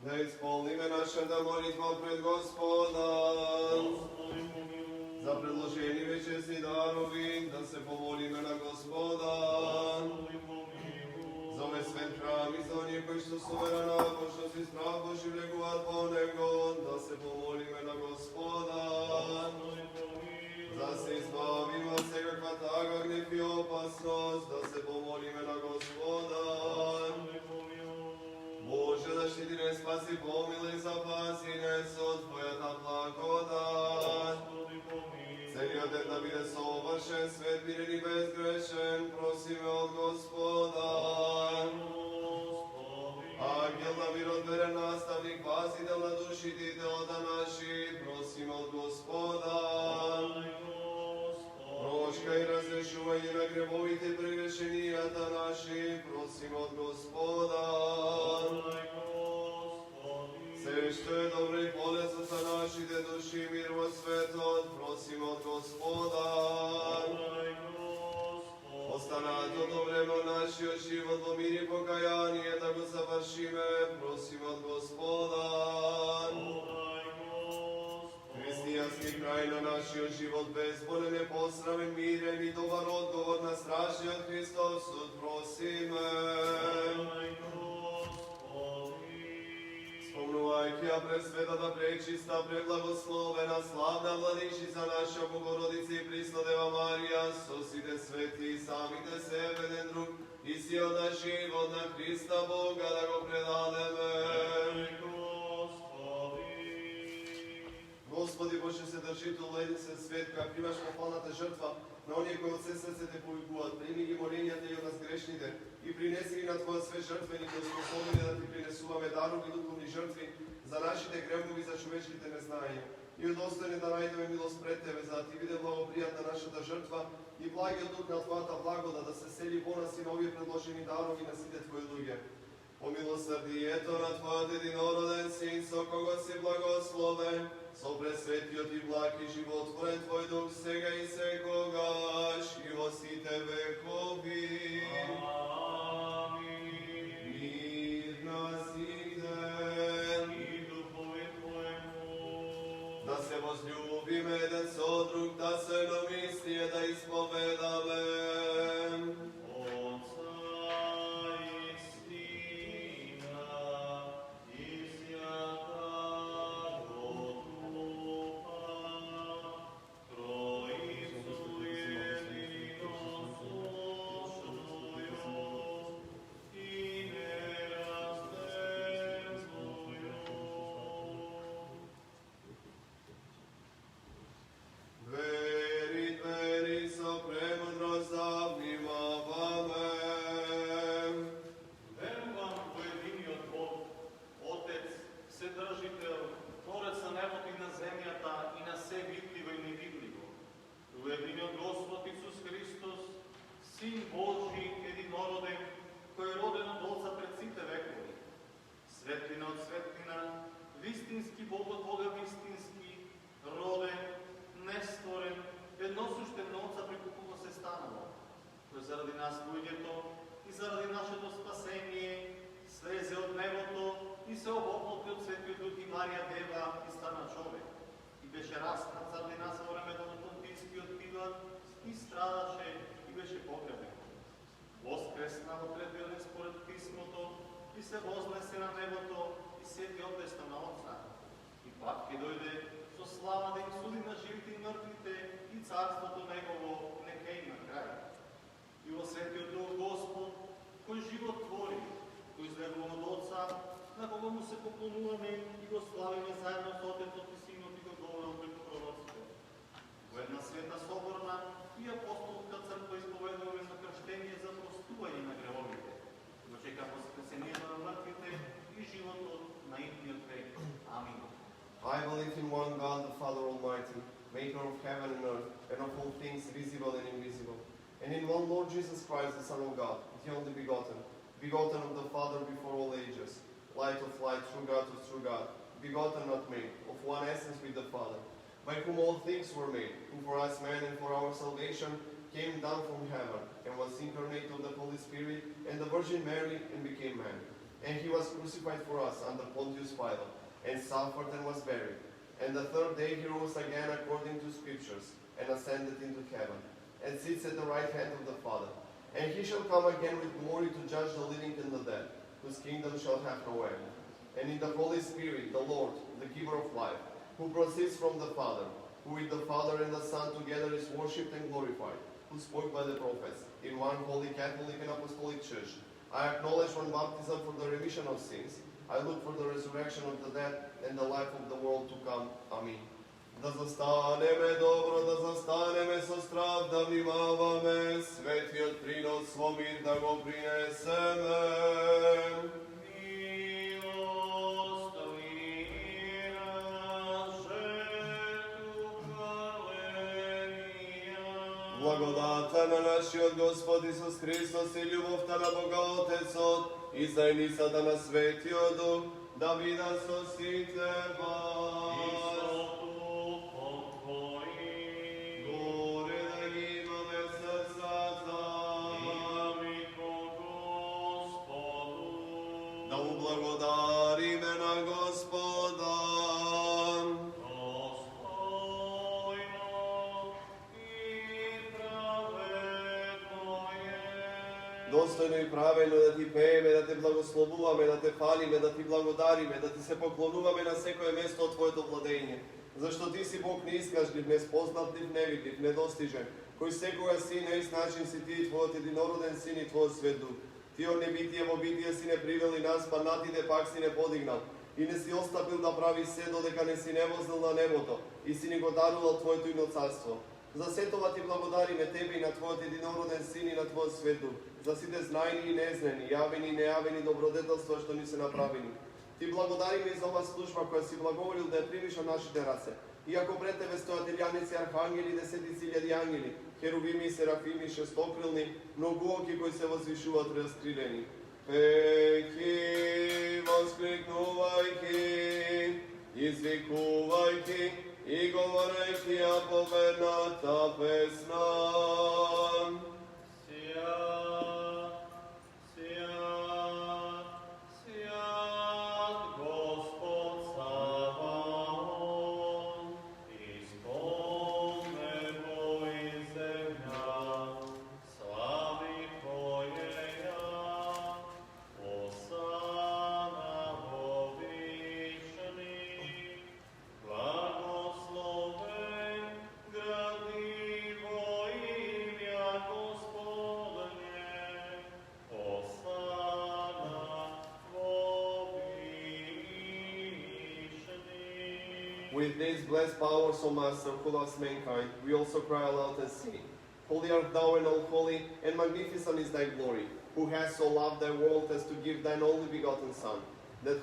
Да исполниме нашата молитва пред Господа. За предложени вечесни дарови, да се помолиме на Господа. За овој свет храм и за оние кои што со вера, набожност и страх Божи влегуваат во него, да се помолиме на Господа. За се избавиме од секаква тага, гнев и опасност, да се помолиме на Господа. Боже, защити не, спаси, помилуй, запаси не со Твојата благодат. Целиот ден да биде совршен, свет, мирен и безгрешен, просиме од Господа. Ангел на мирот, верен наставник, пасител на душите и телата наши, просиме од Господа. Прошка и разрешување на гревовите прегрешенијата наши, просиме од Господа. Се што е добро и полезно за нашите души, мир во светот, просиме од Господа. Останато до време нашиот живот во мир и покаяние да го завршиме, просиме од Господа. Христијански крај на нашиот живот безболен, непосрамен, мирен и добар одговор на страшниот Христов суд просиме. Спомнувајќи ја пресветата, пречиста, преблагословена, славна владичица наша Богородица и присна Дева Марија, со сите свети и самите себе еден друг, и сил на живот на Христа Бога да го предадеме. Господи Боже, се држител на единствен свет, која примаш пофалната жртва на оние кои од се срце те повикуваат, прими ги молењата и од нас грешните и принеси ги на Твоја свет жртвеник и способни да Ти принесуваме дарови духовни жртви за нашите гревови, за човечките незнања. И удостоени да најдеме милост пред Тебе, за да Ти биде благопријатна нашата жртва и благиот дух на Твојата благода да се сели во нас и на овие предложени дарови на сите Твои луѓе. милосърдието на Твоят единороден Син, со кого си благословен, со пресветиот и благ и животворен Твой Дух, сега и секогаш, и во сите векови. Мир на сите. И духове Твоему. Да се возлюбиме еден со друг, да се едnomислие да исповедаме. Отца и Сина и Святаго Духа, Троицу единосущную и неразделную. Двери со премудрост да внимаваме. Верувам во единиот Бог, Отец, Вседржител, Творец на небото и на земјата и на се видливо и невидливо. Во единиот Господ Исус Христос, Син Божи, единороден, кој е роден од Отца пред сите векови. Светлина од светлина, вистински Бог од Бога вистински, роден, нестворен, едносуштен на Отца преку кого се станало, кој заради нас луѓето и заради нашето спасение слезе од небото и се обопнал пред Светиот Дух и Марија Дева и стана човек. И беше распнат заради нас во времето на Понтискиот Пилат и страдаше и беше погребен. Воскресна во третиот ден според писмото и се вознесе на небото и седи одесно на Отца. И пак ќе дојде со слава да им суди на живите и мртвите и царството Негово нека има крај. И во Светиот Дух Господ, кој живот твори, кој излегува од Отца, на кого му се поклонуваме и го славиме заедно со Отецот и Синот и го говорил преку пророците. Во една света соборна и апостолска црква исповедуваме на крштение за простување на гревовите. Го чека воскресението на мртвите и животот на идниот век. Амин. I believe in one God, the Father Almighty, maker of heaven and earth, and of all things visible and invisible. And in one Lord Jesus Christ, the Son of God, the only begotten, begotten of the Father before all ages, light of light, true God of true God, begotten not made, of one essence with the Father, by whom all things were made, who for us men and for our salvation came down from heaven, and was incarnate of the Holy Spirit and the Virgin Mary, and became man. And he was crucified for us under Pontius Pilate, and suffered and was buried. And the third day he rose again according to Scriptures, and ascended into heaven, and sits at the right hand of the Father. And he shall come again with glory to judge the living and the dead, whose kingdom shall have no end. And in the Holy Spirit, the Lord, the giver of life, who proceeds from the Father, who with the Father and the Son together is worshipped and glorified, who spoke by the prophets, in one holy Catholic and Apostolic Church. I acknowledge one baptism for the remission of sins. I look for the resurrection of the dead and the life of the world to come. Amen. Да застанеме добро, да застанеме со страв, да внимаваме, светиот принос во мир да го принесеме. Благодата на нашиот Господ Исус Христос и љубовта на Бога Отецот и заедницата на Светиот Дух да биде со сите вас. Горе да ги имаме срцата. Да ублагодариме на Господа. Достойно и правилно да ти пееме, да те благословуваме, да те фалиме, да ти благодариме, да ти се поклонуваме на секое место од Твоето владење. Зашто ти си Бог неискажлив, неспознатлив, невидлив, недостижен, кој секога си на ист начин си ти и Твојот единороден Син и Твојот Свет Дух. Ти од небитие во битие си не привел и нас, па натиде пак си не подигнал. И не си остапил да прави се додека не си не вознал на небото и си ни го дарувал Твоето ино царство. За се това ти благодариме Тебе и на Твојот единороден Син и на Твојот Свет Дух, за сите знајни и незнани, јавени и нејавени добродетелства што ни се направени. Ти благодариме и за оваа служба која си благоволил да ја примиш од нашите раце. Иако пред Тебе стојат илјаници архангели, десетици илјади ангели, херувими и серафими, шестокрилни, многуоки кои се возвишуваат раскрилени. Пеки With these blessed powers, O Master, who loves mankind, we also cry aloud and sing. Holy art thou, and all holy, and magnificent is thy glory, who hast so loved thy world as to give thine only begotten Son, that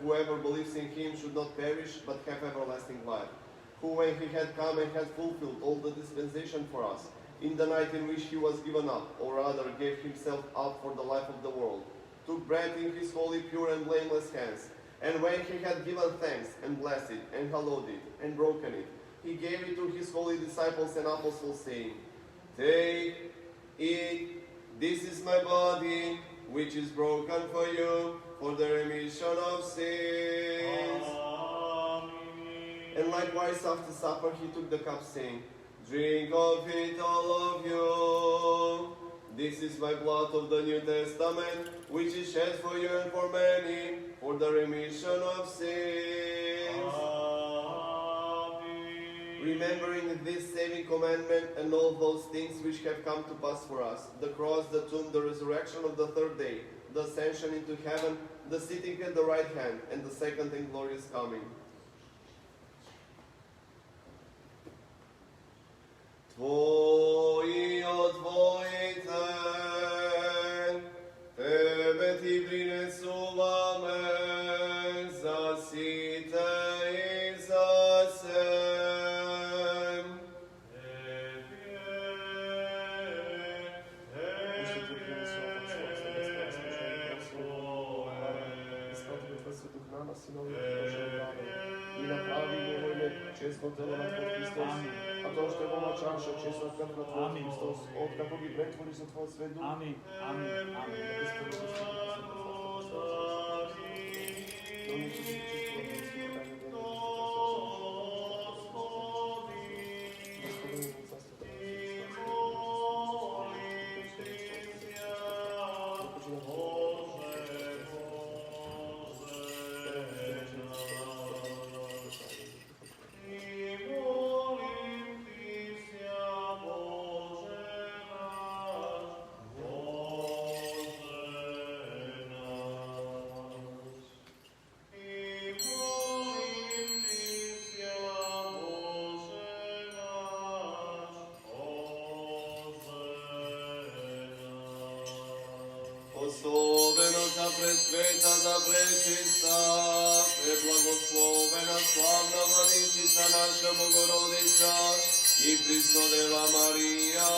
whoever believes in him should not perish, but have everlasting life. Who, when he had come and had fulfilled all the dispensation for us, in the night in which he was given up, or rather gave himself up for the life of the world, took bread in his holy, pure, and blameless hands, and when he had given thanks, and blessed it, and hallowed it, and broken it, he gave it to his holy disciples and apostles, saying, Take, eat, this is my body, which is broken for you, for the remission of sins. And likewise after supper he took the cup, saying, Drink of it, all of you. This is my blood of the New Testament, which is shed for you and for many, for the remission of sins. Remembering this saving commandment and all those things which have come to pass for us, the cross, the tomb, the resurrection of the third day, the ascension into heaven, the sitting at the right hand, and the second and glorious coming. Tvoji odvojite, tebe ti prinesuvame, zasite i zasem. I napravi govojne čestno telo na tvoj Hristos, a to što je voma čaša čestno krv na tvoj Hristos, od kako bi pretvori za tvoj sve duh. Amin. Amin. Amin. Oslovena za presveta, za prečista, preblagoslovena, slavna Vladičica naša Bogorodica i prisnodeva Marija.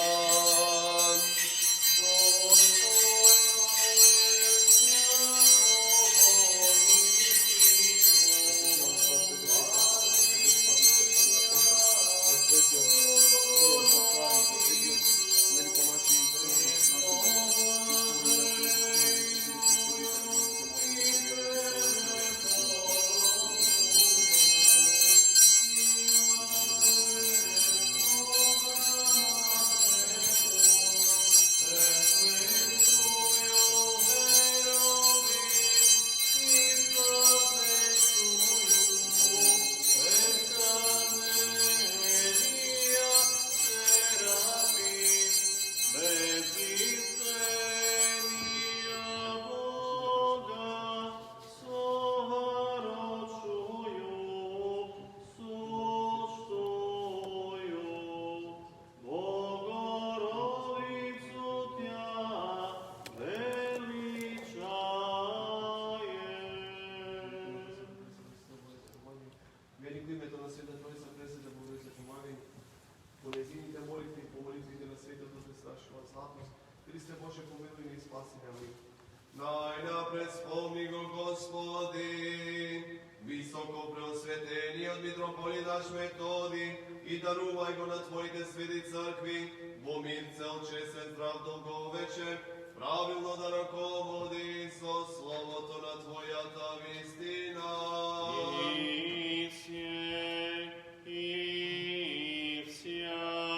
Najnapred spomni go, Gospodi, visoko preosveteni od mitropolita naš Metodi, i daruvaj go na Tvojite sveti crkvi, bo mirce oče sve zdrav dolgoveče, pravilno da rukovodi so slovo to na Tvoja ta vistina.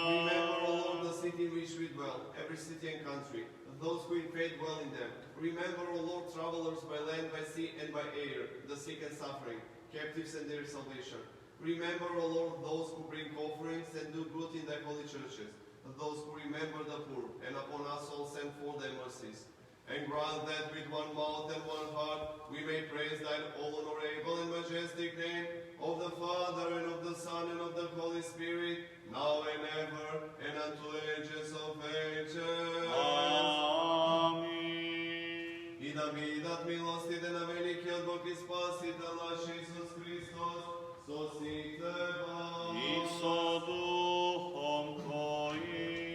Remember, O Lord, the city in which we dwell, every city and country, those who in faith dwell in them. Remember, O Lord, travelers by land, by sea, and by air, the sick and suffering, captives and their salvation. Remember, O Lord, those who bring offerings and do good in thy holy churches, those who remember the poor, and upon us all send forth thy mercies. And grant that with one mouth and one heart we may praise thine all honorable and majestic name of the Father, Spirit, now and ever, and unto ages of ages. Амин. И да видат милостите на великиот Бог и Спасител наш Исус Христос, со сите вас. И со духом Твоим.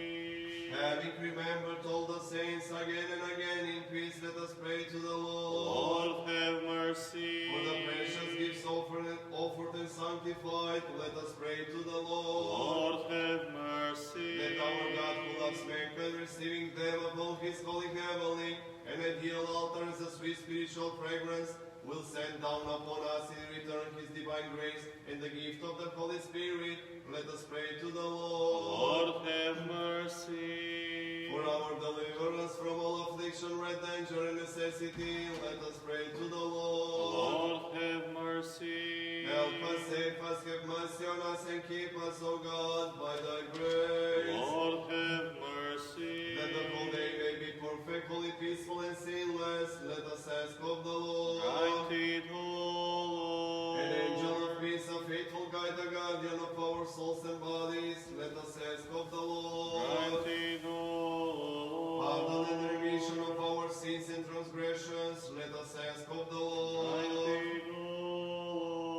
Having remembered all the saints again and again in peace, let us pray to the Lord. Lord, have mercy. For the precious gifts offered and sanctified, let us pray to the Lord. Lord, have mercy. Let our God who loves mankind, receiving them above his holy heavenly and ideal altar as a sweet spiritual fragrance, will send down upon us in return his divine grace and the gift of the Holy Spirit. Let us pray to the Lord. Lord, have mercy. For our deliverance from all affliction, red danger, and necessity, let us pray to the Lord. Lord, have mercy. Help us, save us, have mercy on us, and keep us, O God, by thy grace. Lord, have mercy. That the whole day may be perfect, holy, peaceful, and sinless, let us ask of the Lord. Grant it, O Lord. An angel of peace, a faithful guide, a guardian of our souls and bodies, let us ask of the Lord. Grant it, O Lord. Pardon and remission of our sins and transgressions, let us ask of the Grant Lord. it, O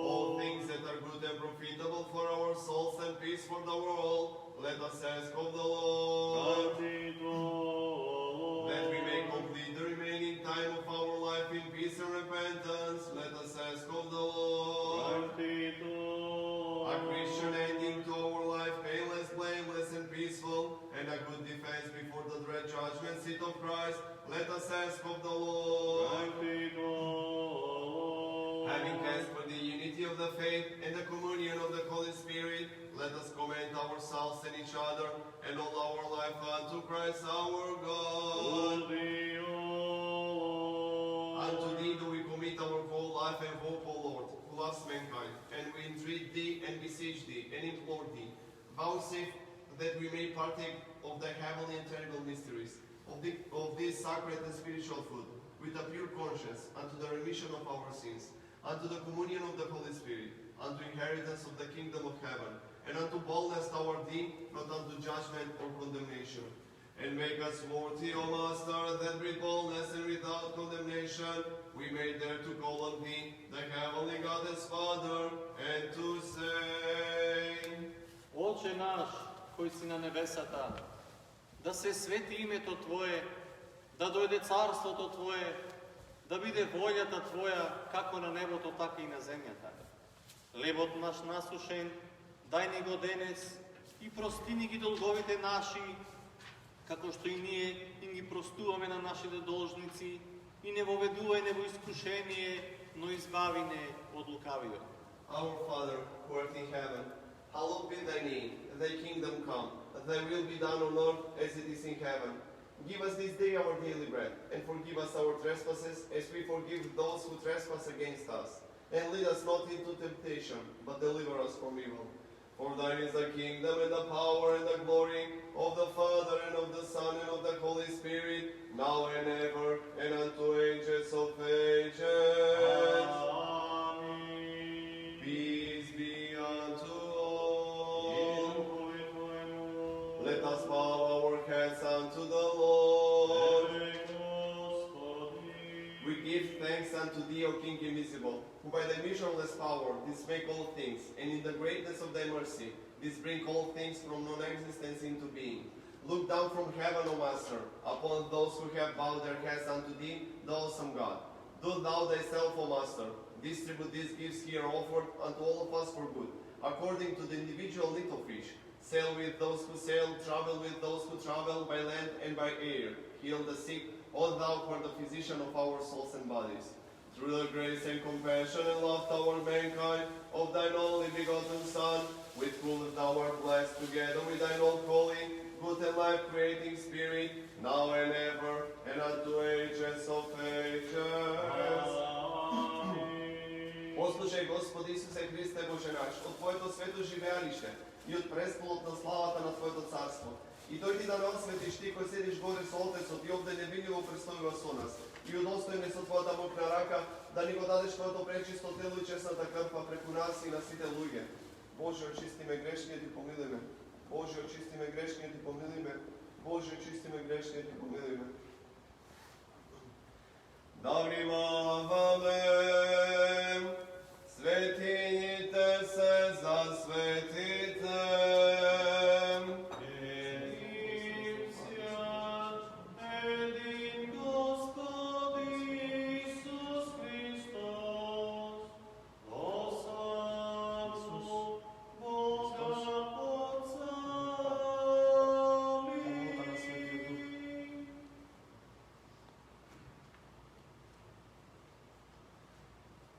All Lord. things that are good and profitable for our souls and peace for the world, let us ask of the Lord. Grant it, O Lord. That we may complete the remaining time of our life in peace and repentance, let us ask of the Lord. Grant it, O Lord. A Christian ending to our life, painless, blameless, and peaceful, and a good defense before the dread judgment seat of Christ, let us ask of the Lord. Grant it, O Lord. Having asked for the unity of the faith and the communion of the Holy Spirit, let us commend ourselves and each other and all our life unto Christ our God. Worthy, O Lord. Unto thee do we commit our whole life and hope, O Lord, who loves mankind, and we entreat thee and beseech thee and implore thee, vouchsafe that we may partake of thy heavenly and terrible mysteries, of this sacred and spiritual food, with a pure conscience, unto the remission of our sins, unto the communion of the Holy Spirit, unto inheritance of the kingdom of heaven, and unto boldness toward thee, not unto judgment or condemnation. And make us worthy, O Master, that with boldness and without condemnation we may dare to call on thee, the heavenly God as Father, and to say, Отче наш, кој си на небесата, да се свети името Твое, да дојде царството Твое, да биде волјата Твоја, како на небото, така и на земјата. Лебот наш насушен, дај ни го денес и прости ни ги долговите наши, како што и ние им ги простуваме на нашите должници, и не воведувај не во искушение, но избави не од лукавиот. Our Father, who art in heaven, hallowed be thy name, thy kingdom come, thy will be done on earth as it is in heaven. Give us this day our daily bread, and forgive us our trespasses, as we forgive those who trespass against us. And lead us not into temptation, but deliver us from evil. For thine is the kingdom, and the power, and the glory of the Father, and of the Son, and of the Holy Spirit, now and ever, and unto ages of ages. Amen. Peace be unto all. Let us bow our heads unto the Lord. We give thanks unto thee, O King invisible, who by thy measureless power didst make all things, and in the greatness of thy mercy didst bring all things from non-existence into being. Look down from heaven, O Master, upon those who have bowed their heads unto thee, the awesome God. Do thou thyself, O Master, distribute these gifts here offered unto all of us for good, according to the individual need of each. Sail with those who sail, travel with those who travel by land and by air. Heal the sick, O thou who art the physician of our souls and bodies. Through the grace and compassion and love toward mankind of thine only begotten Son, with whom thou art blessed together with thine all-holy, good and life-creating Spirit, now and ever, and unto ages of ages. Послушај, Господи Исусе Христе, Боже наш, од Твоето свето живеалиште и од престолот на славата на Твоето царство. И дојди да не осветиш Ти кој седиш горе со Отецот и овде невидливо престојува со нас. И удостојме со Твојата мокра рака да ни го дадеш Твоето пречисто тело и честната крв преку нас и на сите луѓе. Боже, очисти ме грешният и помилуй ме. Боже, очисти ме грешният и помилуй ме. Боже, очисти ме грешният и помилуй ме. Да внимаваме, светините се засветите. Един Господ Исус Христос, Господу Бога поцали.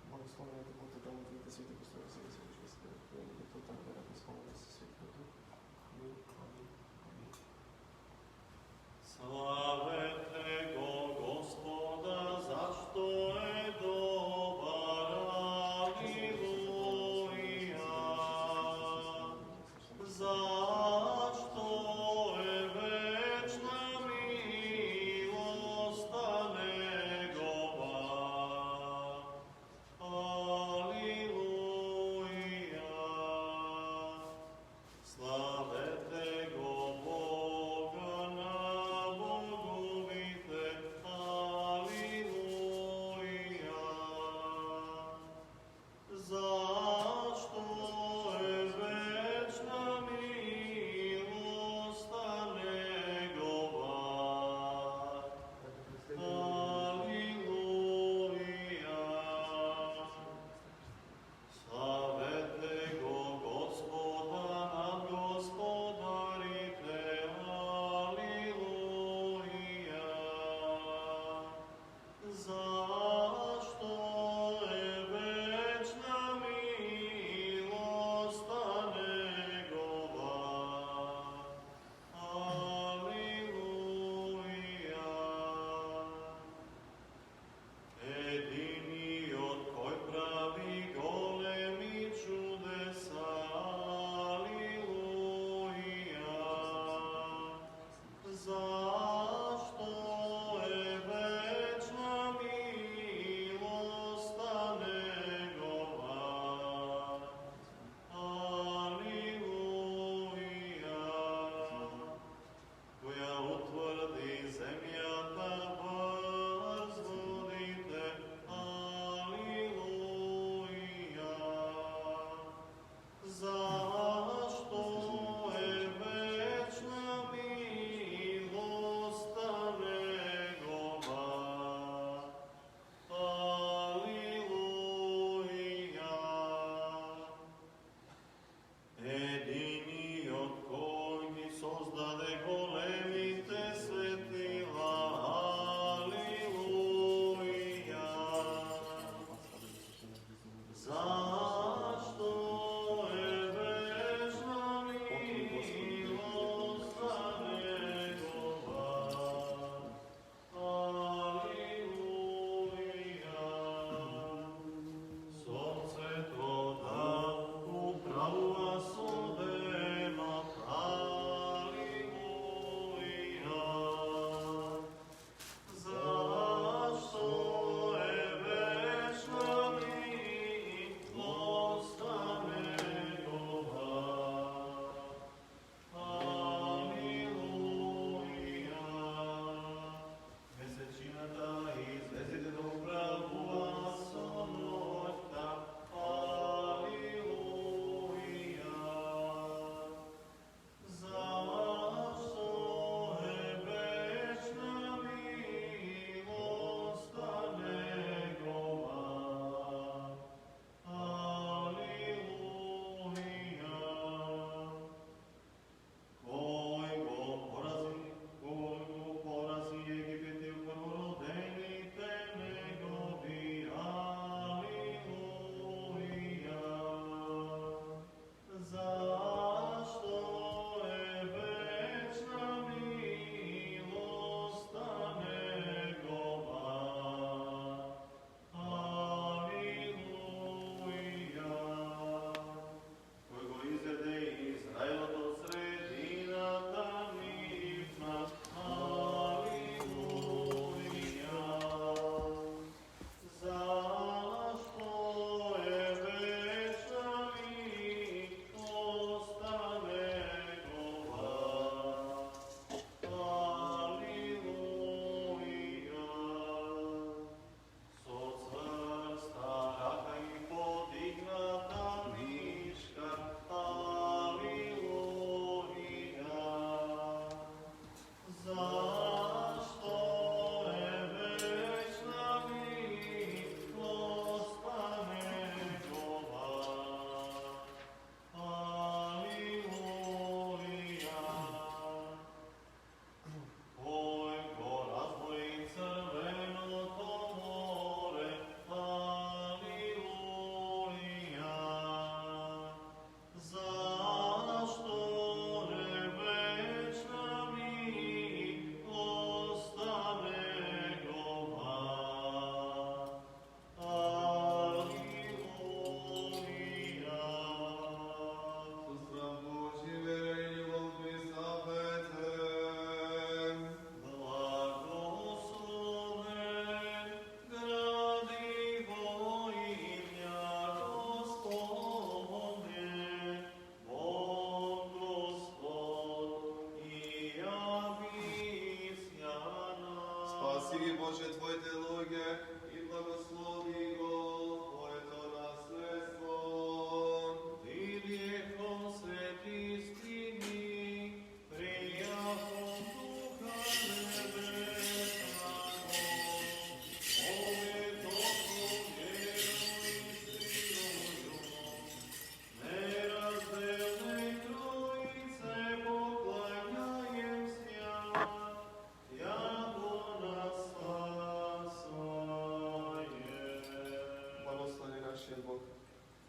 Благословените будете там, Твоите святи построи сега се учи се да то там да разпълни се Светия Дух. Амин. Амин. Амин. Славете го Господа, зашто е добар, алилуја. Зашто е вечна милоста негова. Алилуја. Славете го Бога на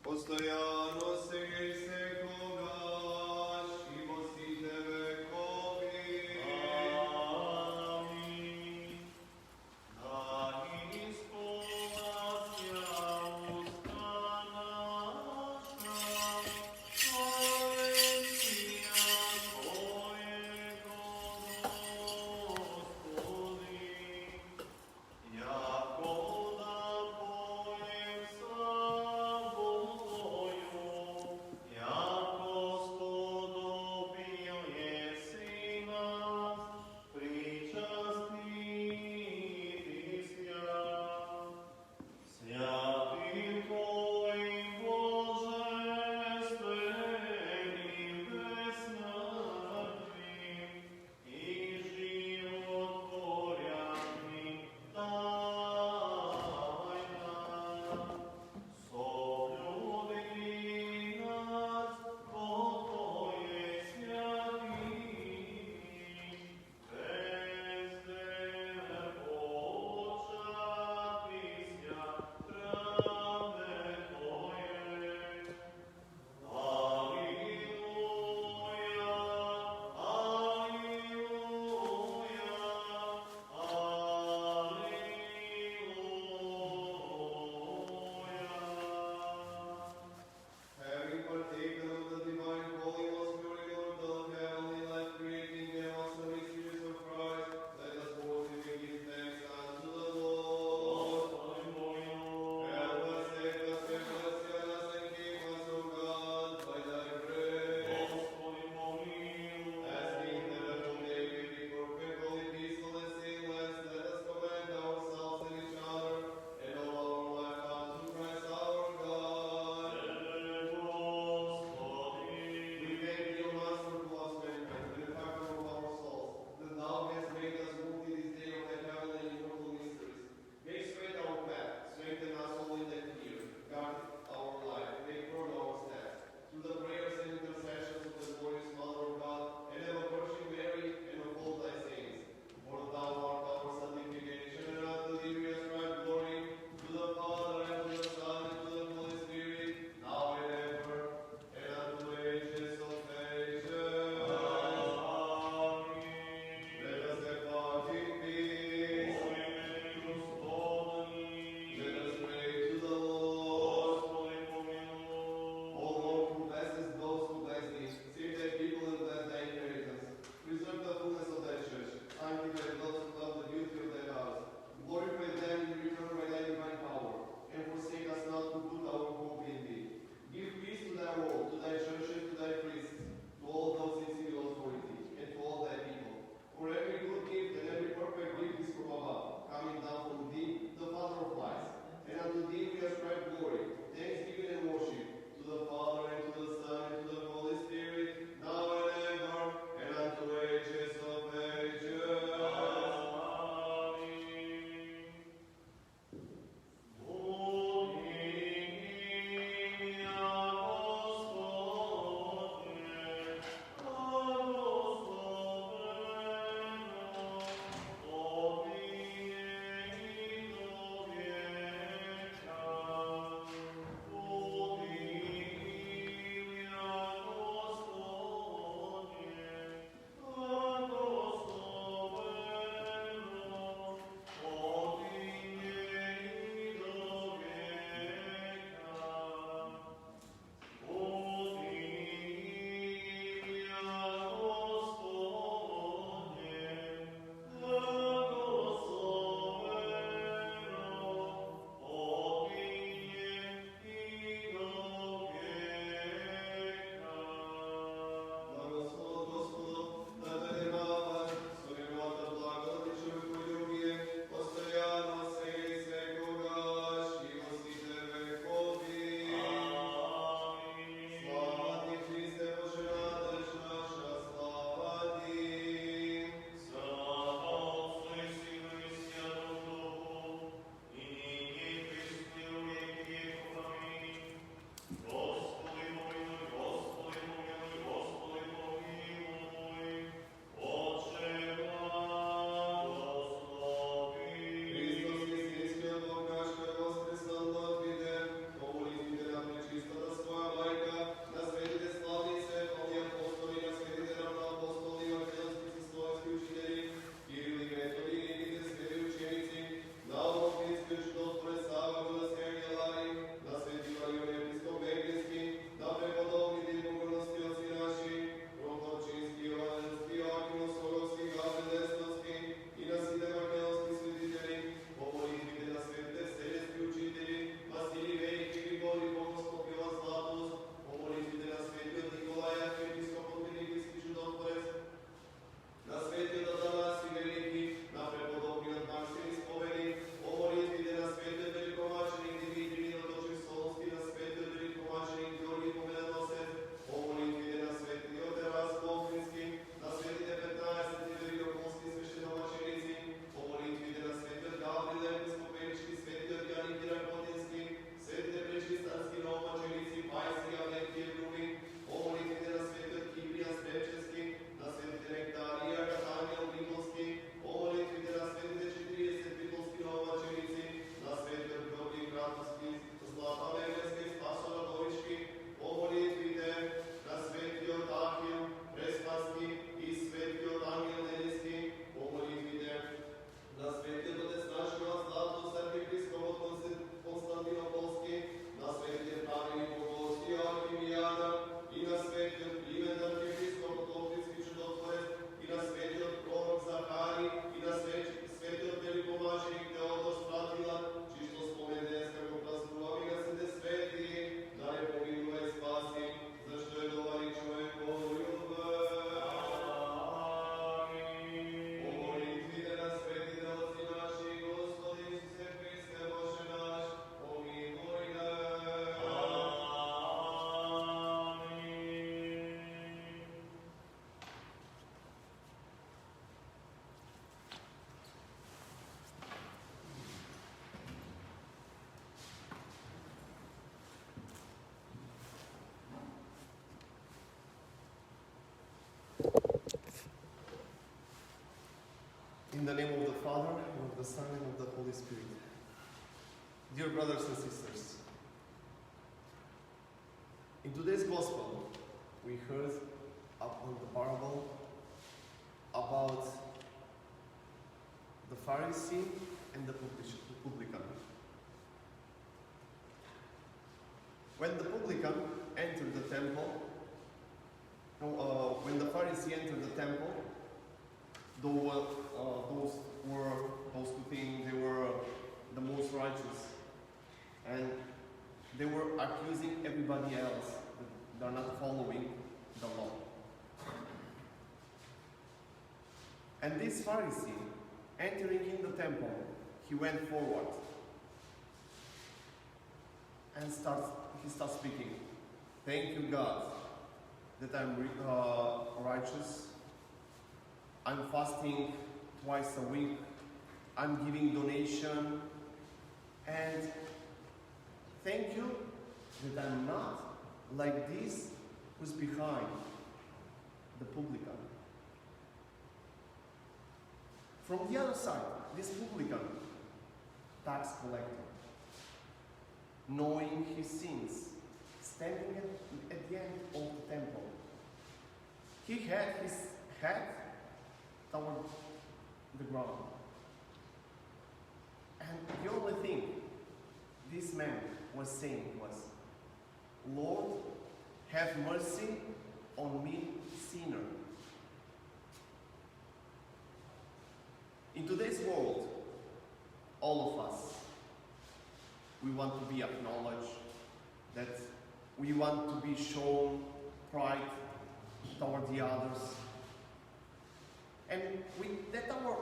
Постоянно сега и секогаш и во сите векови. Амин. Да ни исполнася уста наша, словесния Твоего, Господи. Яко да поем славою, Son, and of the Holy Spirit. Dear brothers and sisters, in today's Gospel, we heard upon the parable about the Pharisee and the publican. When the publican entered the temple, when the Pharisee entered the temple, those who think they were the most righteous, and they were accusing everybody else that they're not following the law. And this Pharisee, entering in the temple, he went forward and he starts speaking. Thank you, God, that I'm righteous. I'm fasting twice a week. I'm giving donation. And thank you that I'm not like this who's behind, the publican. From the other side, this publican, tax collector, knowing his sins, standing at the end of the temple, he had his head toward the ground. And the only thing this man was saying was, Lord, have mercy on me, sinner. In today's world, all of us, we want to be acknowledged, that we want to be shown pride toward the others. And that our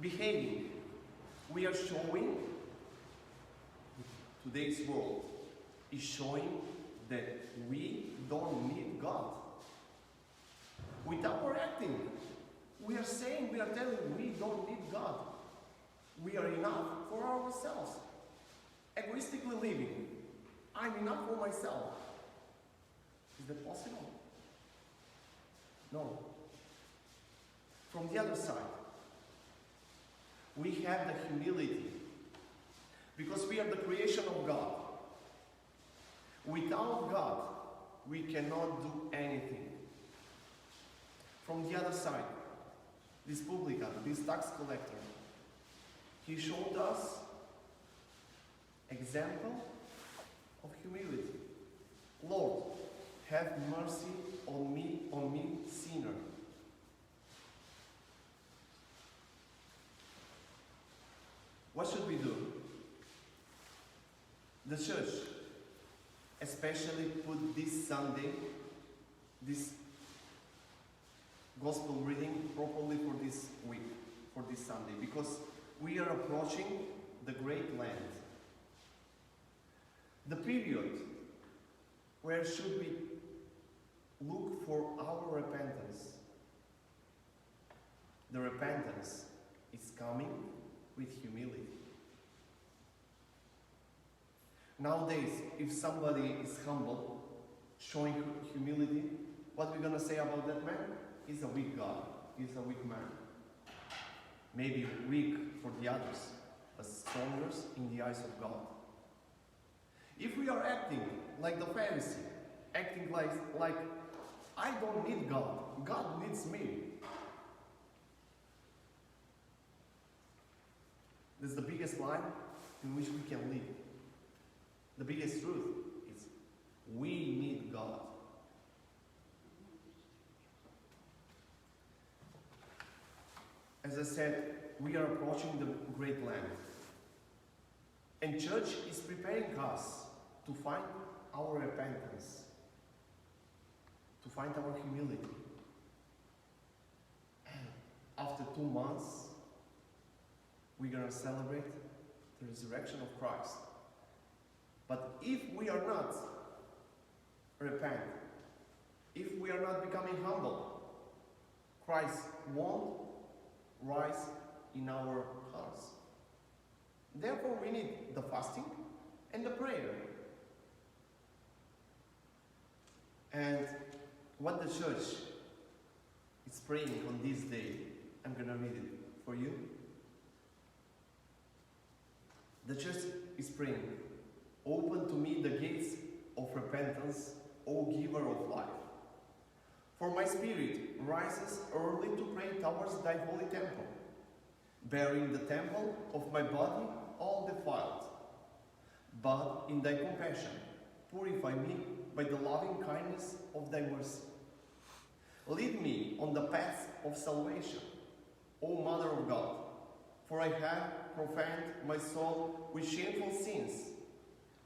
behaving, we are showing, today's world is showing that we don't need God. With our acting, we are saying, we are telling, we don't need God. We are enough for ourselves. Egoistically living. I'm enough for myself. Is that possible? No. From the other side, we have the humility. Because we are the creation of God. Without God, we cannot do anything. From the other side, this publican, this tax collector, he showed us example of humility. Lord, have mercy on me, sinner. What should we do? The church especially put this Sunday, this gospel reading properly for this week, for this Sunday, because we are approaching the great land. The period where should we look for our repentance. The repentance is coming with humility. Nowadays, if somebody is humble, showing humility, what we're going to say about that man? He's a weak God. He's a weak man. Maybe weak for the others, but stronger in the eyes of God. If we are acting like the Pharisee, acting like I don't need God, God needs me. This is the biggest lie in which we can live. The biggest truth is we need God. As I said, we are approaching the great land. And church is preparing us to find our repentance, to find our humility. And after 2 months, we're going to celebrate the resurrection of Christ. But if we are not repent, if we are not becoming humble, Christ won't rise in our hearts. Therefore, we need the fasting and the prayer. And what the church is praying on this day, I'm going to read it for you. The church is praying, open to me the gates of repentance, O giver of life. For my spirit rises early to pray towards thy holy temple, bearing the temple of my body all defiled. But in thy compassion, purify me by the loving kindness of thy mercy. Lead me on the path of salvation, O Mother of God, for I have profaned my soul with shameful sins,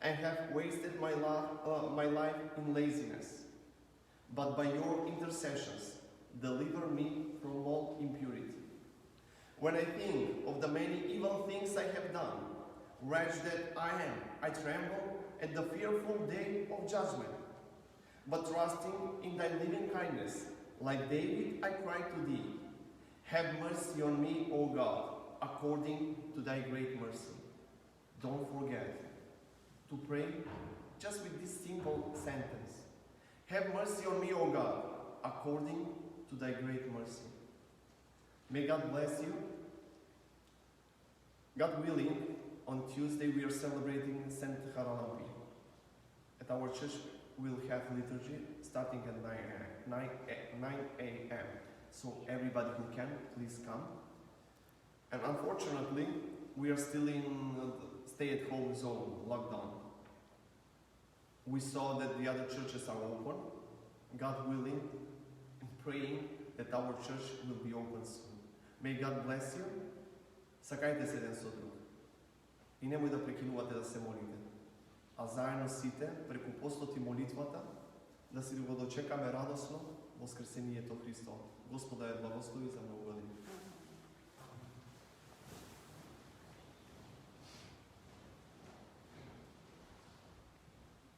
and have wasted my life in laziness. But by your intercessions, deliver me from all impurity. When I think of the many evil things I have done, wretched that I am, I tremble at the fearful day of judgment. But trusting in thy living kindness, like David, I cry to thee, have mercy on me, O God, according to thy great mercy. Don't forget to pray just with this simple sentence. Have mercy on me, O God, according to thy great mercy. May God bless you. God willing, on Tuesday we are celebrating Saint Haralambie. At our church we'll have liturgy starting at 9 a.m. So everybody who can, please come. And unfortunately, we are still in the stay-at-home zone, lockdown. We saw that the other churches are open. God willing, praying that our church will be open soon. May God bless you. Сакајте се еден со друг. И немој да прекинувате да се молите. А заедно сите, преку постот и молитвата, да си го дочекаме радосно воскресението Христово. Господа ја благослови за многу години.